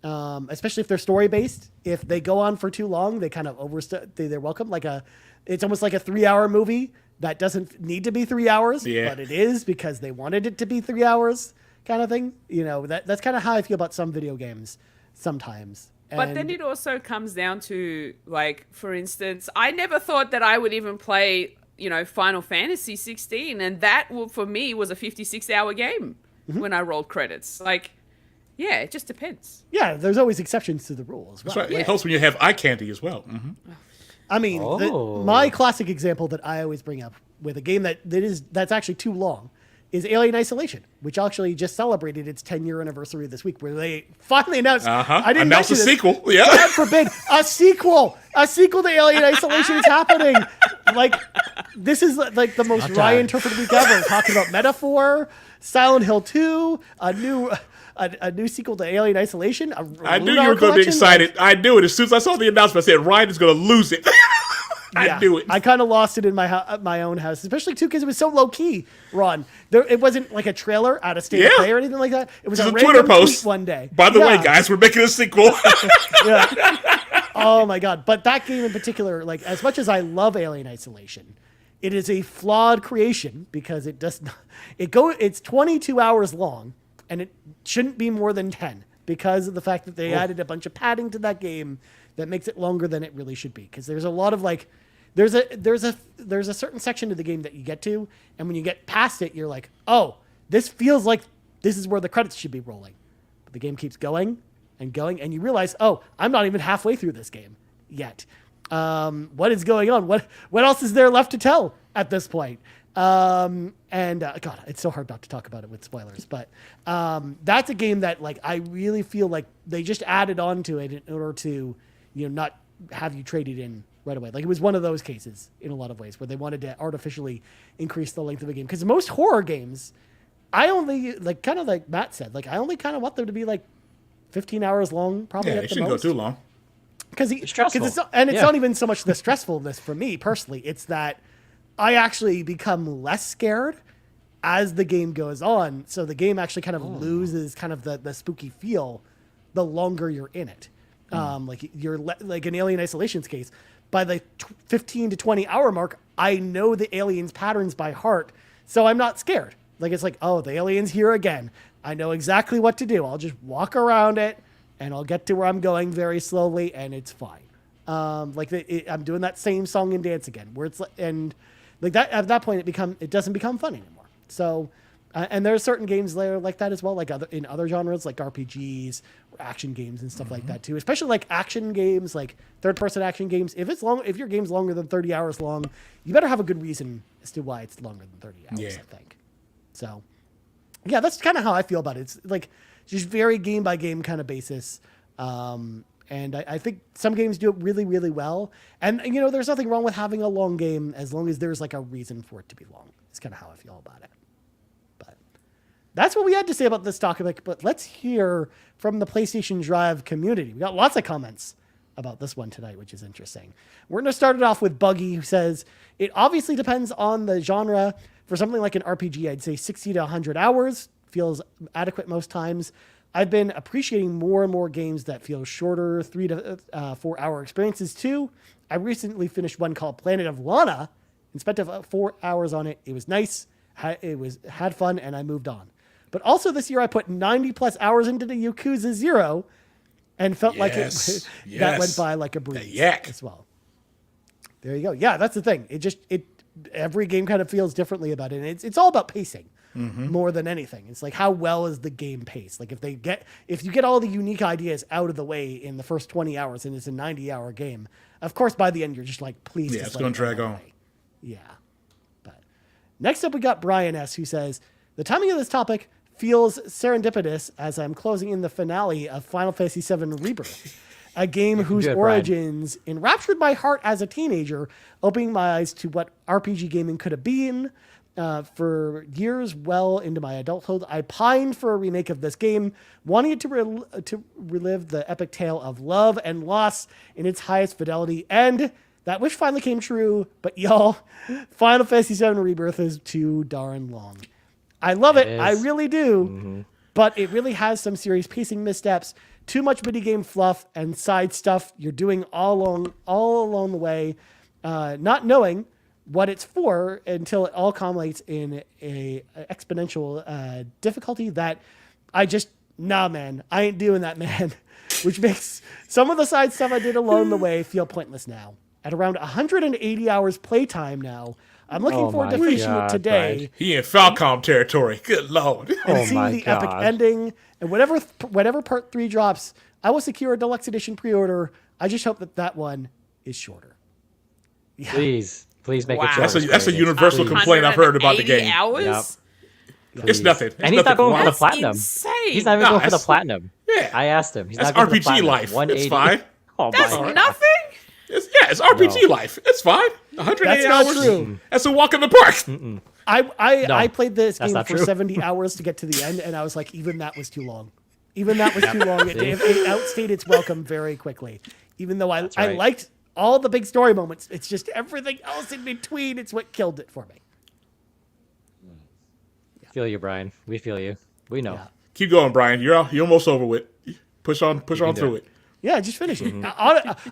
Especially if they're story based, if they go on for too long, they kind of overstay their welcome. It's almost like a 3-hour movie that doesn't need to be 3 hours, but it is because they wanted it to be 3 hours, kind of thing. You know, that's kind of how I feel about some video games sometimes. But then it also comes down to, like, for instance, I never thought that I would even play, Final Fantasy 16, and that for me was a 56-hour game when I rolled credits. Like. Yeah, it just depends. Yeah, there's always exceptions to the rules. That's right. It helps when you have eye candy as well. Mm-hmm. I mean, my classic example that I always bring up with a game that's actually too long is Alien Isolation, which actually just celebrated its 10-year anniversary this week, where they finally announced. I didn't announce a sequel. Yeah, God forbid a sequel to Alien Isolation is happening. Like this is like the most Ryan-interpreted week ever. Talking about Metaphor, Silent Hill 2, a new sequel to Alien Isolation. I knew you were going to be excited. I knew it. As soon as I saw the announcement, I said, Ryan is going to lose it. I knew it. I kind of lost it in my own house, especially too because it was so low key. Ron, it wasn't like a trailer out of state of play or anything like that. It was a Twitter post one day. By the way, guys, we're making a sequel. Oh my god! But that game in particular, like as much as I love Alien Isolation, it is a flawed creation because it does not. It's 22 hours long, and it shouldn't be more than 10 because of the fact that they added a bunch of padding to that game that makes it longer than it really should be. Because there's a lot of like, there's a certain section of the game that you get to, and when you get past it, you're like, oh, this feels like this is where the credits should be rolling. But the game keeps going and going, and you realize, oh, I'm not even halfway through this game yet. What is going on? What else is there left to tell at this point? God, it's so hard not to talk about it with spoilers, but that's a game that like I really feel like they just added on to it in order to, not have you trade it in right away. Like it was one of those cases in a lot of ways where they wanted to artificially increase the length of a game. Because most horror games, I only like kind of like Matt said, like I only kind of want them to be like 15 hours long, probably at the most. Yeah, it shouldn't go too long. Because it's not even so much the stressfulness for me personally. It's that I actually become less scared as the game goes on. So the game actually kind of loses kind of the spooky feel the longer you're in it. Like you're like in Alien Isolation's case, by the 15 to 20 hour mark, I know the aliens' patterns by heart, so I'm not scared. Like it's like, oh, the alien's here again. I know exactly what to do. I'll just walk around it, and I'll get to where I'm going very slowly, and it's fine. I'm doing that same song and dance again, where it's and like that at that point it doesn't become fun anymore. So, and there are certain games there like that as well, like in other genres like RPGs or action games and stuff like that too. Especially like action games, like third-person action games. If your game's longer than 30 hours long, you better have a good reason as to why it's longer than 30 hours. I think. So, yeah, that's kind of how I feel about it. It's like just very game by game kind of basis. And I think some games do it really, really well. And, there's nothing wrong with having a long game as long as there's like a reason for it to be long. It's kind of how I feel about it. But that's what we had to say about this topic. But let's hear from the PlayStation Drive community. We got lots of comments about this one tonight, which is interesting. We're going to start it off with Buggy, who says, it obviously depends on the genre. For something like an RPG, I'd say 60 to 100 hours feels adequate most times. I've been appreciating more and more games that feel shorter, 3 to 4 hour experiences too. I recently finished one called Planet of Lana and spent 4 hours on it. It was nice. Had fun, and I moved on. But also this year I put 90 plus hours into the Yakuza 0 and felt like that went by like a breeze as well. There you go. Yeah, that's the thing. Every game kind of feels differently about it. And it's all about pacing more than anything. It's like, how well is the game paced? Like if you get all the unique ideas out of the way in the first 20 hours and it's a 90-hour game, of course, by the end, you're just like, please. Yeah, it's going to drag on. Yeah. But next up, we got Brian S., who says, the timing of this topic feels serendipitous as I'm closing in the finale of Final Fantasy VII Rebirth. A game whose origins enraptured my heart as a teenager, opening my eyes to what RPG gaming could have been. For years, well into my adulthood, I pined for a remake of this game, wanting it to relive the epic tale of love and loss in its highest fidelity. And that wish finally came true. But y'all, Final Fantasy VII Rebirth is too darn long. I love it. I really do. But it really has some serious pacing missteps. Too much minigame fluff and side stuff you're doing all along the way, not knowing what it's for until it all culminates in a exponential difficulty that man, I ain't doing that, man. Which makes some of the side stuff I did along the way feel pointless now. At around 180 hours playtime now, I'm looking forward to finishing it today. Right. He in Falcom territory. Good Lord. And seeing the epic ending. And whatever part 3 drops, I will secure a deluxe edition pre-order. I just hope that one is shorter. Yeah. Please make it shorter. That's a universal complaint I've heard about the game. Hours? Yep. It's nothing. And he's not going for the platinum. Insane. He's not even going for the platinum. Yeah. I asked him. He's that's not going RPG for the life. 180. It's fine. That's nothing. It's RPG life. It's fine. 180 hours. Not true. That's a walk in the park. I played this game for true. 70 hours to get to the end, and I was like, even that was too long. Even that was too long. It outstayed its welcome very quickly. Even though I liked all the big story moments. It's just everything else in between. It's what killed it for me. Feel you, Brian. We feel you. We know. Yeah. Keep going, Brian. You're almost over with. Push on through it. Yeah, just finish it.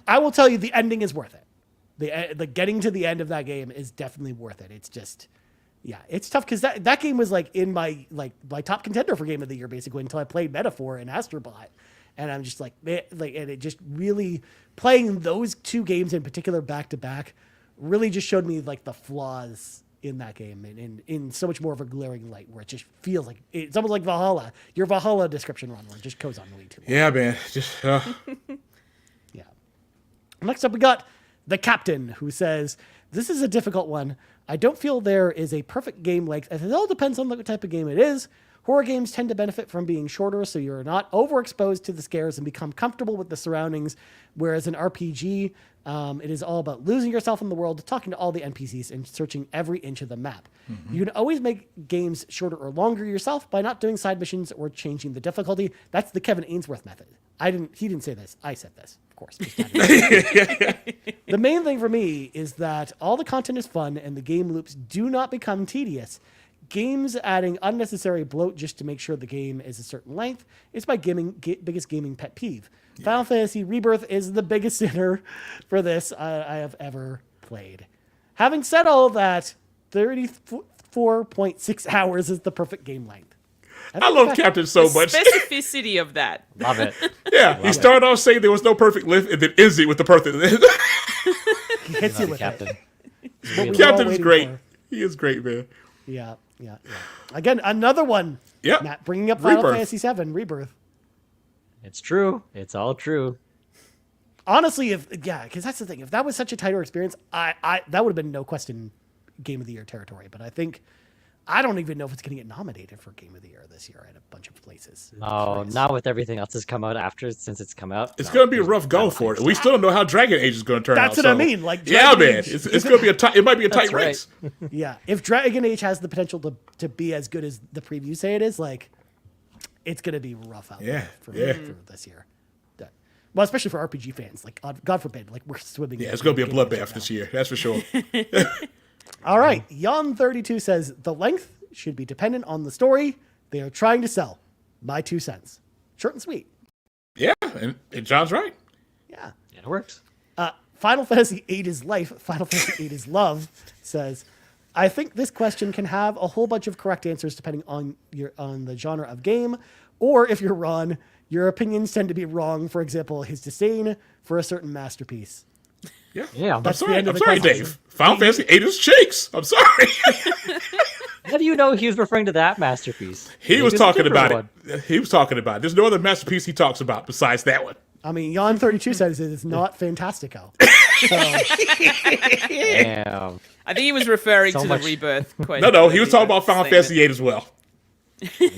I will tell you, the ending is worth it. The getting to the end of that game is definitely worth it. It's just, yeah, it's tough because that game was like in my top contender for game of the year basically until I played Metaphor and Astrobot, and I'm just and it just really playing those two games in particular back to back really just showed me like the flaws in that game and in so much more of a glaring light where it just feels like it's almost like Valhalla. Your Valhalla description, Ron, where it just goes on way too long. Yeah, man. Just Yeah. Next up, we got the Captain, who says, "This is a difficult one. I don't feel there is a perfect game length, as it all depends on what type of game it is. Horror games tend to benefit from being shorter, so you're not overexposed to the scares and become comfortable with the surroundings, whereas an RPG, it is all about losing yourself in the world, talking to all the NPCs, and searching every inch of the map. You can always make games shorter or longer yourself by not doing side missions or changing the difficulty. That's the Kevin Ainsworth method. He didn't say this. I said this, of course. The main thing for me is that all the content is fun and the game loops do not become tedious. Games adding unnecessary bloat just to make sure the game is a certain length is my biggest gaming pet peeve. Yeah. Final Fantasy Rebirth is the biggest sinner for this I have ever played. Having said all that, 34.6 hours is the perfect game length. I love Captain so much. Specificity of that. Love it. Yeah, he started off saying there was no perfect lift and then ends it with the perfect lift. He hits you with Captain. Captain is great. He is great, man. Yeah. Again, another one. Yeah. Matt bringing up Final Fantasy VII Rebirth. It's true. It's all true. Honestly, because that's the thing. If that was such a tighter experience, I that would have been no question Game of the Year territory. But I don't even know if it's going to get nominated for Game of the Year this year at a bunch of places. Oh, not with everything else that's come out after, since it's come out. It's going to be a rough go for it. We still don't know how Dragon Age is going to turn out. That's what I mean. Like, yeah, man. It's going to be it might be a tight race. Yeah. If Dragon Age has the potential to be as good as the previews say it is, like, it's going to be rough out there for this year. Well, especially for RPG fans. Like, God forbid, like, we're swimming. Yeah, it's going to be a bloodbath this year. That's for sure. All right. Yon32 says, the length should be dependent on the story they are trying to sell. My 2 cents. Short and sweet. Yeah, and John's right. Yeah. It works. Final Fantasy VIII is life. Final Fantasy VIII is love says, I think this question can have a whole bunch of correct answers depending on the genre of game, or if you're Ron, your opinions tend to be wrong. For example, his disdain for a certain masterpiece. Yeah. That's I'm the end of the sorry, question. Dave. Final Fantasy VIII is cheeks. I'm sorry. How do you know he was referring to that masterpiece? He was talking about it. He was talking about it. There's no other masterpiece he talks about besides that one. I mean, Yon32 says it's not Fantastico. Damn. I think he was referring to the Rebirth question. No, he was talking about Final Fantasy VIII as well.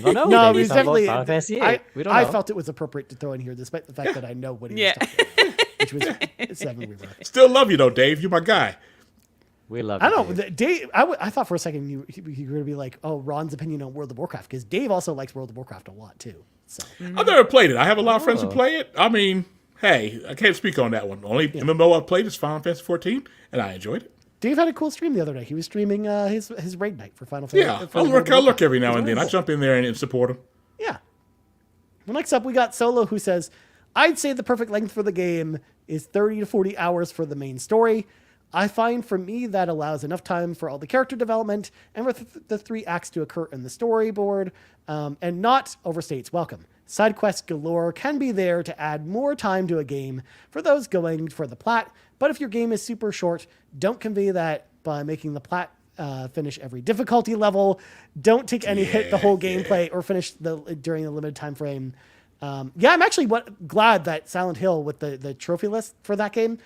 No, he's definitely. Final Fantasy VIII. We don't know. I felt it was appropriate to throw in here, despite the fact that I know what he was talking about, which was 7 Rebirth. Still love you though, Dave. You're my guy. We love. I don't know, Dave. I thought for a second you were going to be like, oh, Ron's opinion on World of Warcraft, because Dave also likes World of Warcraft a lot too. So I've never played it. I have a lot of friends who play it. I mean, hey, I can't speak on that one. Only MMO I've played is Final Fantasy 14, and I enjoyed it. Dave had a cool stream the other day. He was streaming his raid night for Final Fantasy. Yeah, I look every now and then. I jump in there and support him. Yeah. Well, next up, we got Solo, who says, I'd say the perfect length for the game is 30 to 40 hours for the main story. I find for me that allows enough time for all the character development and for the 3 acts to occur in the storyboard and not overstates welcome. Side quests galore can be there to add more time to a game for those going for the plat, but if your game is super short, don't convey that by making the plat finish every difficulty level. Don't take any hit the whole gameplay or finish during the limited time frame. I'm actually glad that Silent Hill with the trophy list for that game,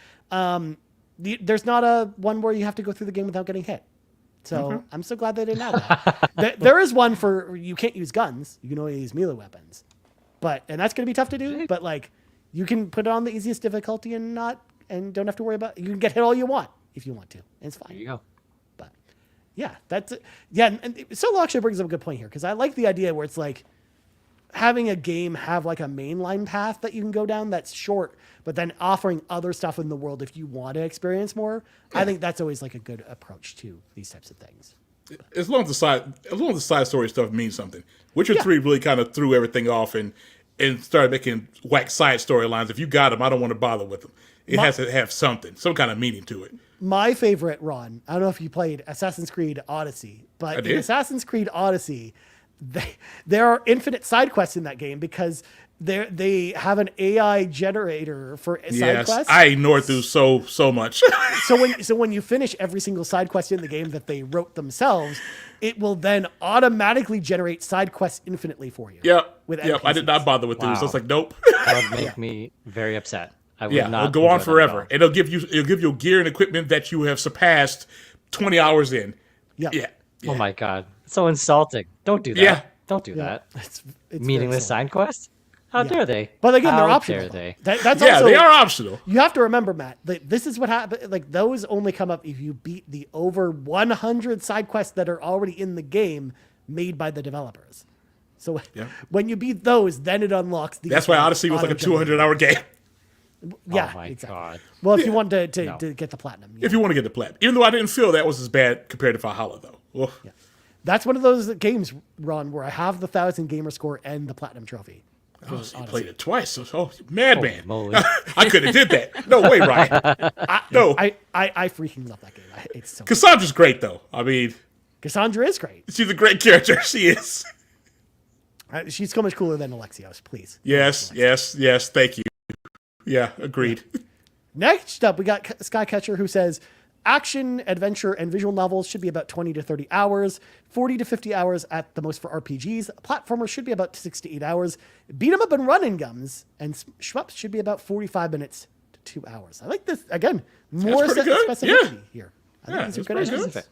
there's not a one where you have to go through the game without getting hit. So I'm so glad they didn't add that. There is one for you can't use guns. You can only use melee weapons. And that's going to be tough to do. But like, you can put it on the easiest difficulty and don't have to worry about. You can get hit all you want if you want to, and it's fine. There you go. But yeah, that's it. Yeah, and Solo actually brings up a good point here because I like the idea where it's like, having a game have like a mainline path that you can go down that's short, but then offering other stuff in the world if you want to experience more. Yeah. I think that's always like a good approach to these types of things. As long as the side story stuff means something. Witcher 3 really kind of threw everything off and started making whack side storylines. If you got them, I don't want to bother with them. It has to have something, some kind of meaning to it. My favorite, Ron, I don't know if you played Assassin's Creed Odyssey, but in Assassin's Creed Odyssey, there are infinite side quests in that game because they have an AI generator for side quests. I ignored through so much. so when you finish every single side quest in the game that they wrote themselves, it will then automatically generate side quests infinitely for you. Yep. I did not bother with those. So it's like, nope. That would make me very upset. I would not. It'll go on forever. It'll give you gear and equipment that you have surpassed 20 hours in. Yeah. Oh my God. So insulting. Don't do that. Yeah. Don't do that. It's meaningless side quest? How dare they? But again, they're optional. How dare they? That's also, they are optional. You have to remember, Matt, this is what happens. Like, those only come up if you beat the over 100 side quests that are already in the game made by the developers. So when you beat those, then it unlocks the. That's why Odyssey was like a 200-hour game. Yeah, oh my exactly. God. Well, if you want to get the platinum. If you want to get the platinum. Even though I didn't feel that was as bad compared to Valhalla, though. Yeah. That's one of those games, Ron, where I have the 1,000 gamer score and the platinum trophy. Oh, so you played it twice. So madman. I could have did that. No way, Ryan. I freaking love that game. It's so Cassandra's great, though. I mean, Cassandra is great. She's a great character. She is. She's so much cooler than Alexios, please. Yes. Thank you. Yeah, agreed. Next up, we got Skycatcher, who says, action, adventure, and visual novels should be about 20 to 30 hours, 40 to 50 hours at the most for RPGs. Platformers should be about 6 to 8 hours. Beat 'em up and run and guns, and shmups should be about 45 minutes to 2 hours. I like this, again, more specificity here. I think these are good ideas.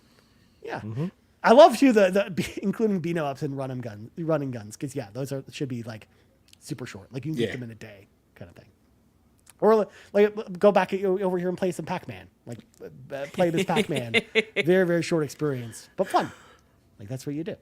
Yeah. Mm-hmm. I love too including beat 'em ups and running guns, because those should be like super short. Like you can get them in a day kind of thing. Or like go back over here and play some Pac-Man. Like play this Pac-Man. Very, very short experience, but fun. Like that's what you do.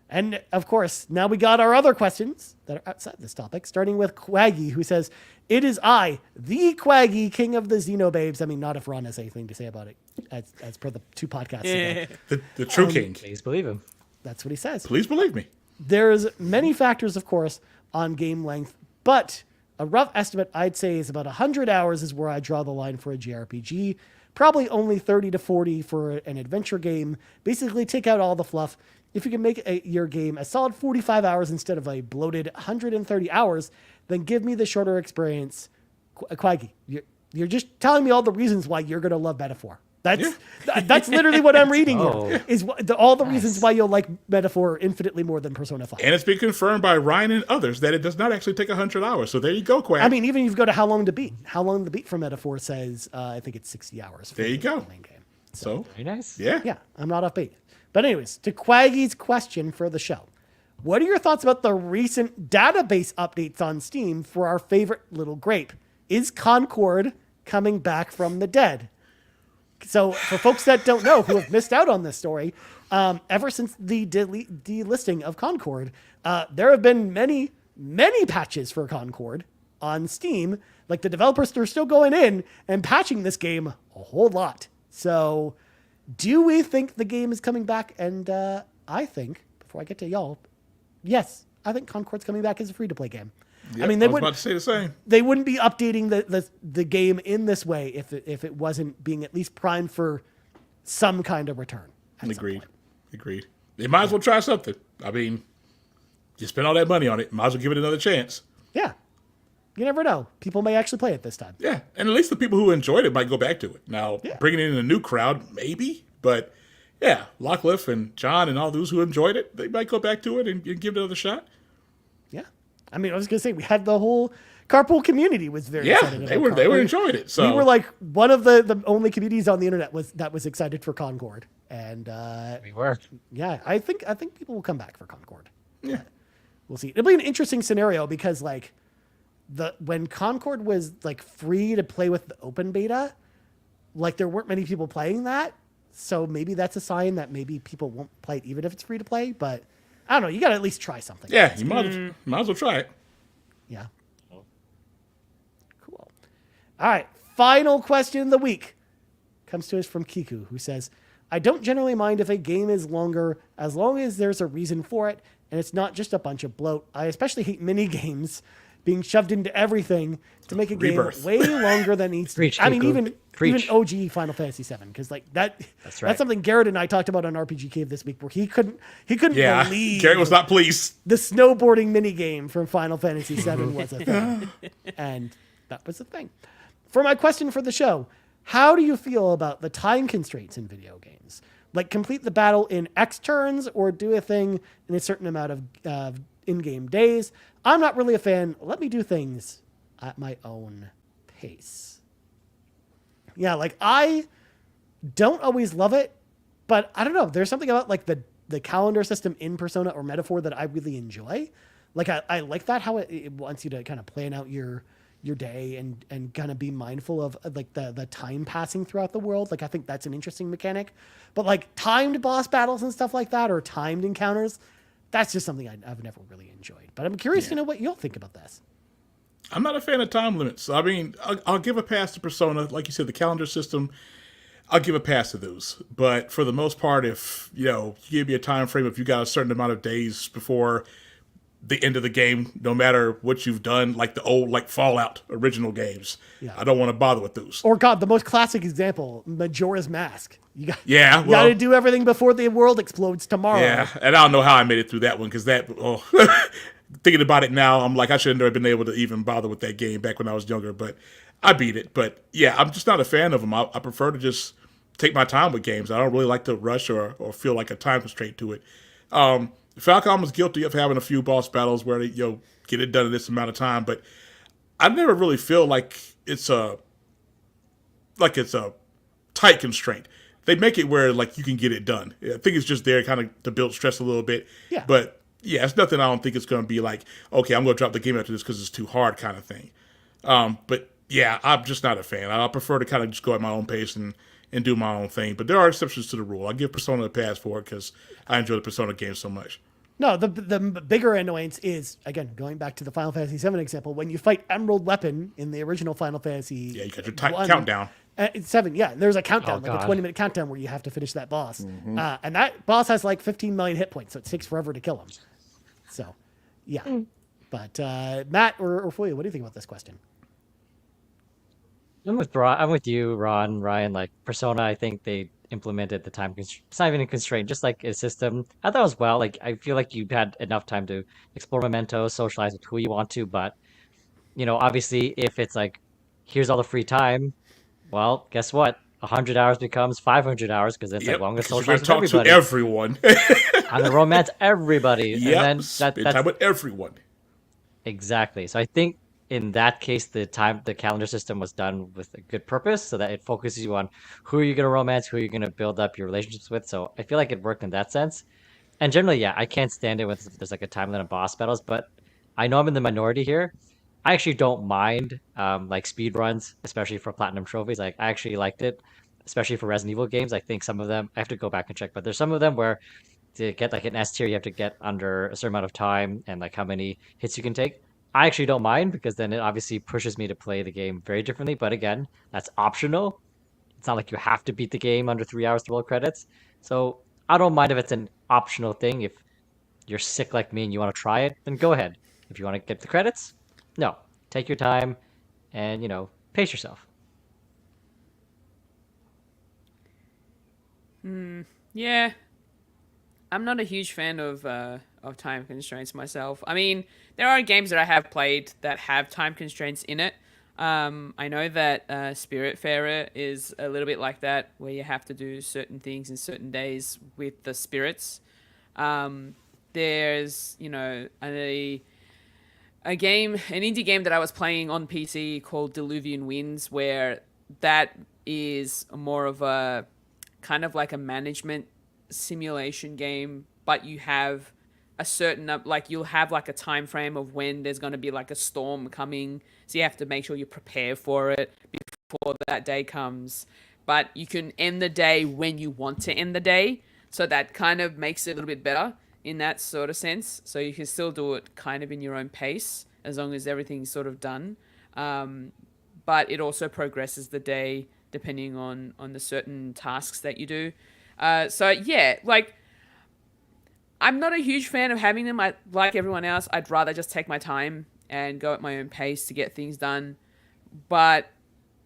And of course, now we got our other questions that are outside this topic, starting with Cwaggy, who says, "It is I, the Cwaggy, king of the Xenobabes." I mean, not if Ron has anything to say about it, as per the 2 podcasts ago. The true king. Please believe him. That's what he says. Please believe me. There's many factors, of course, on game length, but a rough estimate I'd say is about 100 hours is where I draw the line for a JRPG. Probably only 30 to 40 for an adventure game. Basically, take out all the fluff. If you can make your game a solid 45 hours instead of a bloated 130 hours, then give me the shorter experience. Cwaggy, you're just telling me all the reasons why you're going to love Metaphor. That's literally what I'm reading here. Is all the reasons why you'll like Metaphor infinitely more than Persona 5. And it's been confirmed by Ryan and others that it does not actually take 100 hours. So there you go, Quag. I mean, even if you go to How Long to Beat. How Long to Beat for Metaphor says, I think it's 60 hours. There you go. Main game. So very nice. Yeah, I'm not off bait. But anyways, to Quaggy's question for the show. What are your thoughts about the recent database updates on Steam for our favorite little grape? Is Concord coming back from the dead? So for folks that don't know, who have missed out on this story, ever since the delisting of Concord, there have been many, many patches for Concord on Steam. Like the developers are still going in and patching this game a whole lot. So do we think the game is coming back? And I think, before I get to y'all, yes, I think Concord's coming back as a free-to-play game. Yep, I mean, I was about to say the same. They wouldn't be updating the game in this way if it wasn't being at least primed for some kind of return. Agreed. They might as well try something. I mean, you spend all that money on it, might as well give it another chance. Yeah. You never know. People may actually play it this time. Yeah, and at least the people who enjoyed it might go back to it. Now, bringing in a new crowd, maybe, but yeah, Lockliff and John and all those who enjoyed it, they might go back to it and give it another shot. Yeah. I mean, I was going to say, we had the whole carpool community was very excited. They were enjoying it. So we were like one of the only communities on the internet that was excited for Concord. And we were. Yeah, I think people will come back for Concord. Yeah. We'll see. It'll be an interesting scenario because like when Concord was like free to play with the open beta, like there weren't many people playing that. So maybe that's a sign that maybe people won't play it even if it's free to play. But I don't know. You got to at least try something. Yeah, you might as well try it. Yeah. Cool. All right. Final question of the week comes to us from Kiku, who says, I don't generally mind if a game is longer as long as there's a reason for it and it's not just a bunch of bloat. I especially hate mini games being shoved into everything to make a game way longer than needs to be. I mean, even OG Final Fantasy VII, because like that's something Garrett and I talked about on RPG Cave this week, where he couldn't believe Garrett was not pleased. The snowboarding mini game from Final Fantasy VII was a thing, and that was the thing. For my question for the show, how do you feel about the time constraints in video games? Like complete the battle in X turns or do a thing in a certain amount of in-game days? I'm not really a fan. Let me do things at my own pace. Yeah, like I don't always love it, but I don't know. There's something about like the calendar system in Persona or Metaphor that I really enjoy. Like I like that, how it wants you to kind of plan out your day and kind of be mindful of like the time passing throughout the world. Like I think that's an interesting mechanic, but like timed boss battles and stuff like that, or timed encounters, that's just something I've never really enjoyed. But I'm curious to know what you'll think about this. I'm not a fan of time limits. I mean, I'll give a pass to Persona. Like you said, the calendar system, I'll give a pass to those. But for the most part, if, you give me a time frame, if you got a certain amount of days before the end of the game, no matter what you've done, like the old, like Fallout original games, I don't want to bother with those. Or God, the most classic example, Majora's Mask. You got to do everything before the world explodes tomorrow. Yeah, and I don't know how I made it through that one, because thinking about it now, I'm like, I should have never been able to even bother with that game back when I was younger, but I beat it. But yeah, I'm just not a fan of them. I prefer to just take my time with games. I don't really like to rush or feel like a time constraint to it. Falcom was guilty of having a few boss battles where they, get it done in this amount of time, but I never really feel like it's a tight constraint. They make it where like you can get it done. I think it's just there kind of to build stress a little bit. Yeah. But yeah, it's nothing I don't think it's going to be like, okay, I'm going to drop the game after this because it's too hard kind of thing. But yeah, I'm just not a fan. I prefer to kind of just go at my own pace and do my own thing. But there are exceptions to the rule. I give Persona a pass for it because I enjoy the Persona games so much. No, the bigger annoyance is, again, going back to the Final Fantasy VII example, when you fight Emerald Weapon in the original Final Fantasy. Yeah, you got your countdown. 7, yeah. There's a countdown, a 20-minute countdown where you have to finish that boss. Mm-hmm. And that boss has like 15 million hit points, so it takes forever to kill him. So, yeah. But Matt or Fuya, what do you think about this question? I'm with you, Ron, Ryan. Like Persona, I think they implemented the time constraint. It's not even a constraint, just like a system. I thought it was well. Like I feel like you had enough time to explore mementos, socialize with who you want to. But obviously, if it's like, here's all the free time, well, guess what? 100 hours becomes 500 hours because it's like long as socialize with everybody. Talk to everyone. I'm gonna romance everybody. Yep, and then spend time with everyone. Exactly. So I think in that case, the calendar system was done with a good purpose, so that it focuses you on who you're gonna romance, who you're gonna build up your relationships with. So I feel like it worked in that sense. And generally, yeah, I can't stand it when there's like a time limit of boss battles, but I know I'm in the minority here. I actually don't mind like speed runs, especially for platinum trophies. Like I actually liked it, especially for Resident Evil games. I think some of them, I have to go back and check, but there's some of them where to get like an S tier, you have to get under a certain amount of time and like how many hits you can take. I actually don't mind because then it obviously pushes me to play the game very differently. But again, that's optional. It's not like you have to beat the game under 3 hours to roll credits. So I don't mind if it's an optional thing. If you're sick like me and you want to try it, then go ahead. If you want to get the credits, no. Take your time and, pace yourself. Yeah. I'm not a huge fan of time constraints myself. I mean, there are games that I have played that have time constraints in it. I know that Spiritfarer is a little bit like that, where you have to do certain things in certain days with the spirits. There's, an indie game that I was playing on PC called Diluvian Winds, where that is more of a kind of like a management simulation game, but you have a certain you'll have like a time frame of when there's going to be like a storm coming, so you have to make sure you prepare for it before that day comes. But you can end the day when you want to end the day, so that kind of makes it a little bit better in that sort of sense. So you can still do it kind of in your own pace as long as everything's sort of done. But it also progresses the day depending on the certain tasks that you do. So yeah, like, I'm not a huge fan of having them. Like everyone else, I'd rather just take my time and go at my own pace to get things done. But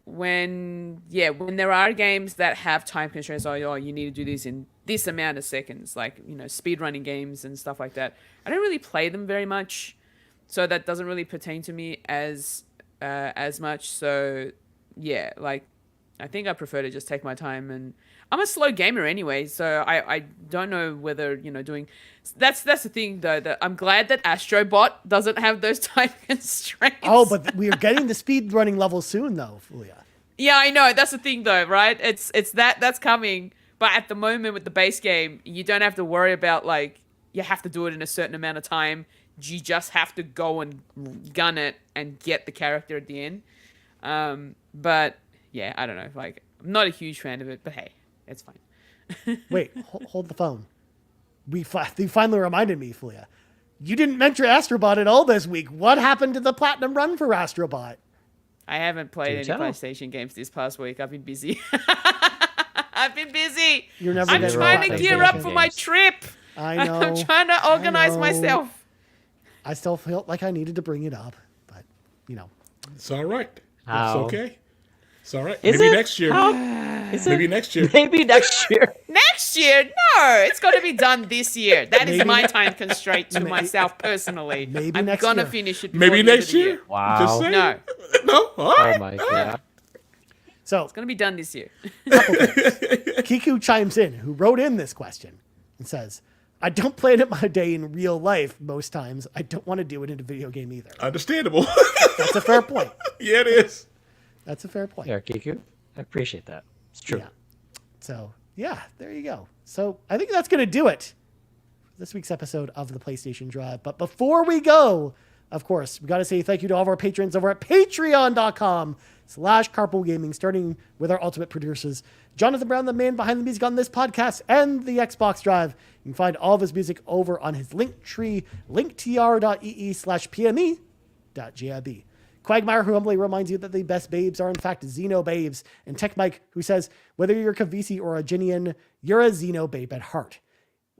when there are games that have time constraints, you need to do this in this amount of seconds, like, you know, speedrunning games and stuff like that, I don't really play them very much. So that doesn't really pertain to me as much. So yeah, like, I think I prefer to just take my time, and I'm a slow gamer anyway, so I don't know whether, you know, doing... That's the thing, though, that I'm glad that Astrobot doesn't have those time constraints. Oh, but we are getting the speed running level soon, though, Fulia. Yeah, I know. That's the thing, though, right? It's that's coming. But at the moment with the base game, you don't have to worry about, like, you have to do it in a certain amount of time. You just have to go and gun it and get the character at the end. But, yeah, I don't know. Like, I'm not a huge fan of it, but hey, it's fine. Wait, hold the phone. You finally reminded me, Fulia. You didn't mention Astrobot at all this week. What happened to the platinum run for Astrobot? I haven't played any PlayStation games this past week. I've been busy. I've been busy. I'm trying to gear up for my trip. I know. I'm trying to organize myself. I still felt like I needed to bring it up, but, you know. It's all right. How? It's okay. It's all right. Is Maybe it? next year. Maybe next year. Maybe next year. Next year? No, it's got to be done this year. That is my time constraint to myself personally. Maybe I'm next gonna year. finish it. Maybe next year. Wow. Just saying. No, No. All right. Oh my god. So, it's gonna be done this year. Kiku chimes in, who wrote in this question, and says, I don't plan it my day in real life most times. I don't want to do it in a video game either. Understandable. That's a fair point. Yeah, it is. That's a fair point. Yeah, Kiku. I appreciate that. It's true. Yeah. So, yeah, there you go. So, I think that's going to do it for this week's episode of the PlayStation Drive. But before we go, of course, we got to say thank you to all of our patrons over at patreon.com/carpoolgaming, starting with our ultimate producers, Jonathan Brown, the man behind the music on this podcast and the Xbox Drive. You can find all of his music over on his link tree, linktr.ee/pme.gib. Cwagmire, who humbly reminds you that the best babes are in fact Xenobabes, and TechMike, who says, whether you're Kevesi or a Agnian, you're a Xenobabe at heart.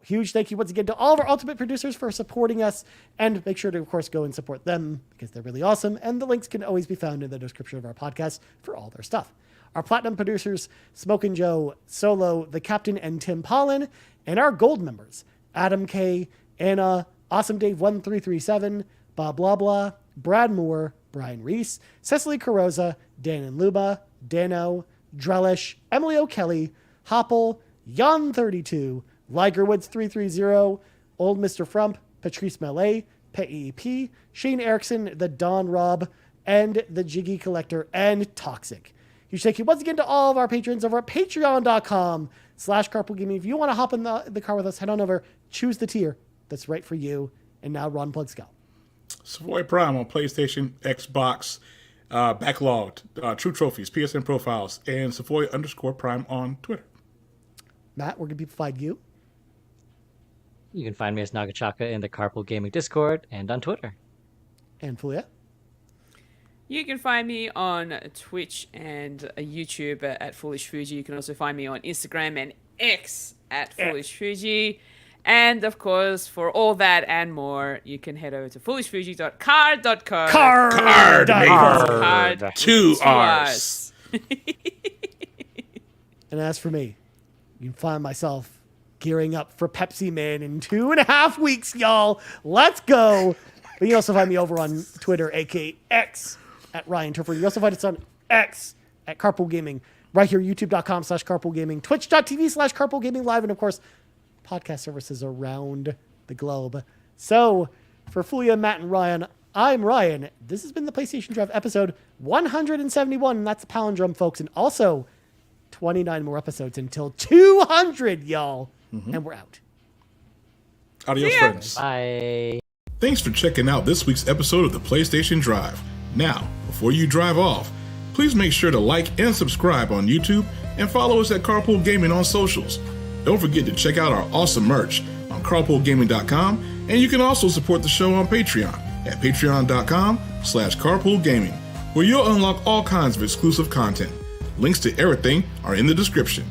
Huge thank you once again to all of our ultimate producers for supporting us, and make sure to, of course, go and support them because they're really awesome, and the links can always be found in the description of our podcast for all their stuff. Our platinum producers, Smokin Joe, Solo, The Captain, and Tim Paullin, and our gold members, Adam K, Anna, Awesome Dave 1337, BobLoblaw, Brad Moore, Brian Reese, Cecily Carrozza, Dan and Luma, Dannohh, Drellesh, Emily O'Kelly, Hoppel, Jan32, Ligerwoods 330, OldMrFrump, Patrice Mallette, Peje, Shane Erickson, TheDonRob, and the Jiggy Collector, and Toxic. Huge thank you once again to all of our patrons over at patreon.com/carpoolgaming. If you want to hop in the car with us, head on over, choose the tier that's right for you. And now Ron Plugs go. Savoy Prime on PlayStation, Xbox, Backlogged, True Trophies, PSN Profiles, and Savoy_Prime on Twitter. Matt, where can people find you? You can find me as Nagachaka in the Carpool Gaming Discord and on Twitter. And Fulia? You can find me on Twitch and YouTube at Foolish Fuji. You can also find me on Instagram and X at Foolish Fuji. And, of course, for all that and more, you can head over to foolishfuji.card.co. Card. 2 R's. And as for me, you can find myself gearing up for Pepsi Man in 2.5 weeks, y'all. Let's go. But you can also find me over on Twitter, aka X, at Ryan Turfer. You also find us on X at Carpool Gaming. Right here, youtube.com/carpoolgaming, twitch.tv/carpoolgaming live, and of course, podcast services around the globe. So, for Fulia, Matt, and Ryan, I'm Ryan. This has been the PlayStation Drive episode 171, and that's a palindrome, folks. And also, 29 more episodes until 200, y'all. And we're out. Adios, friends. Bye. Thanks for checking out this week's episode of the PlayStation Drive. Now, before you drive off, please make sure to like and subscribe on YouTube and follow us at Carpool Gaming on socials. Don't forget to check out our awesome merch on carpoolgaming.com, and you can also support the show on Patreon at patreon.com/carpoolgaming, where you'll unlock all kinds of exclusive content. Links to everything are in the description.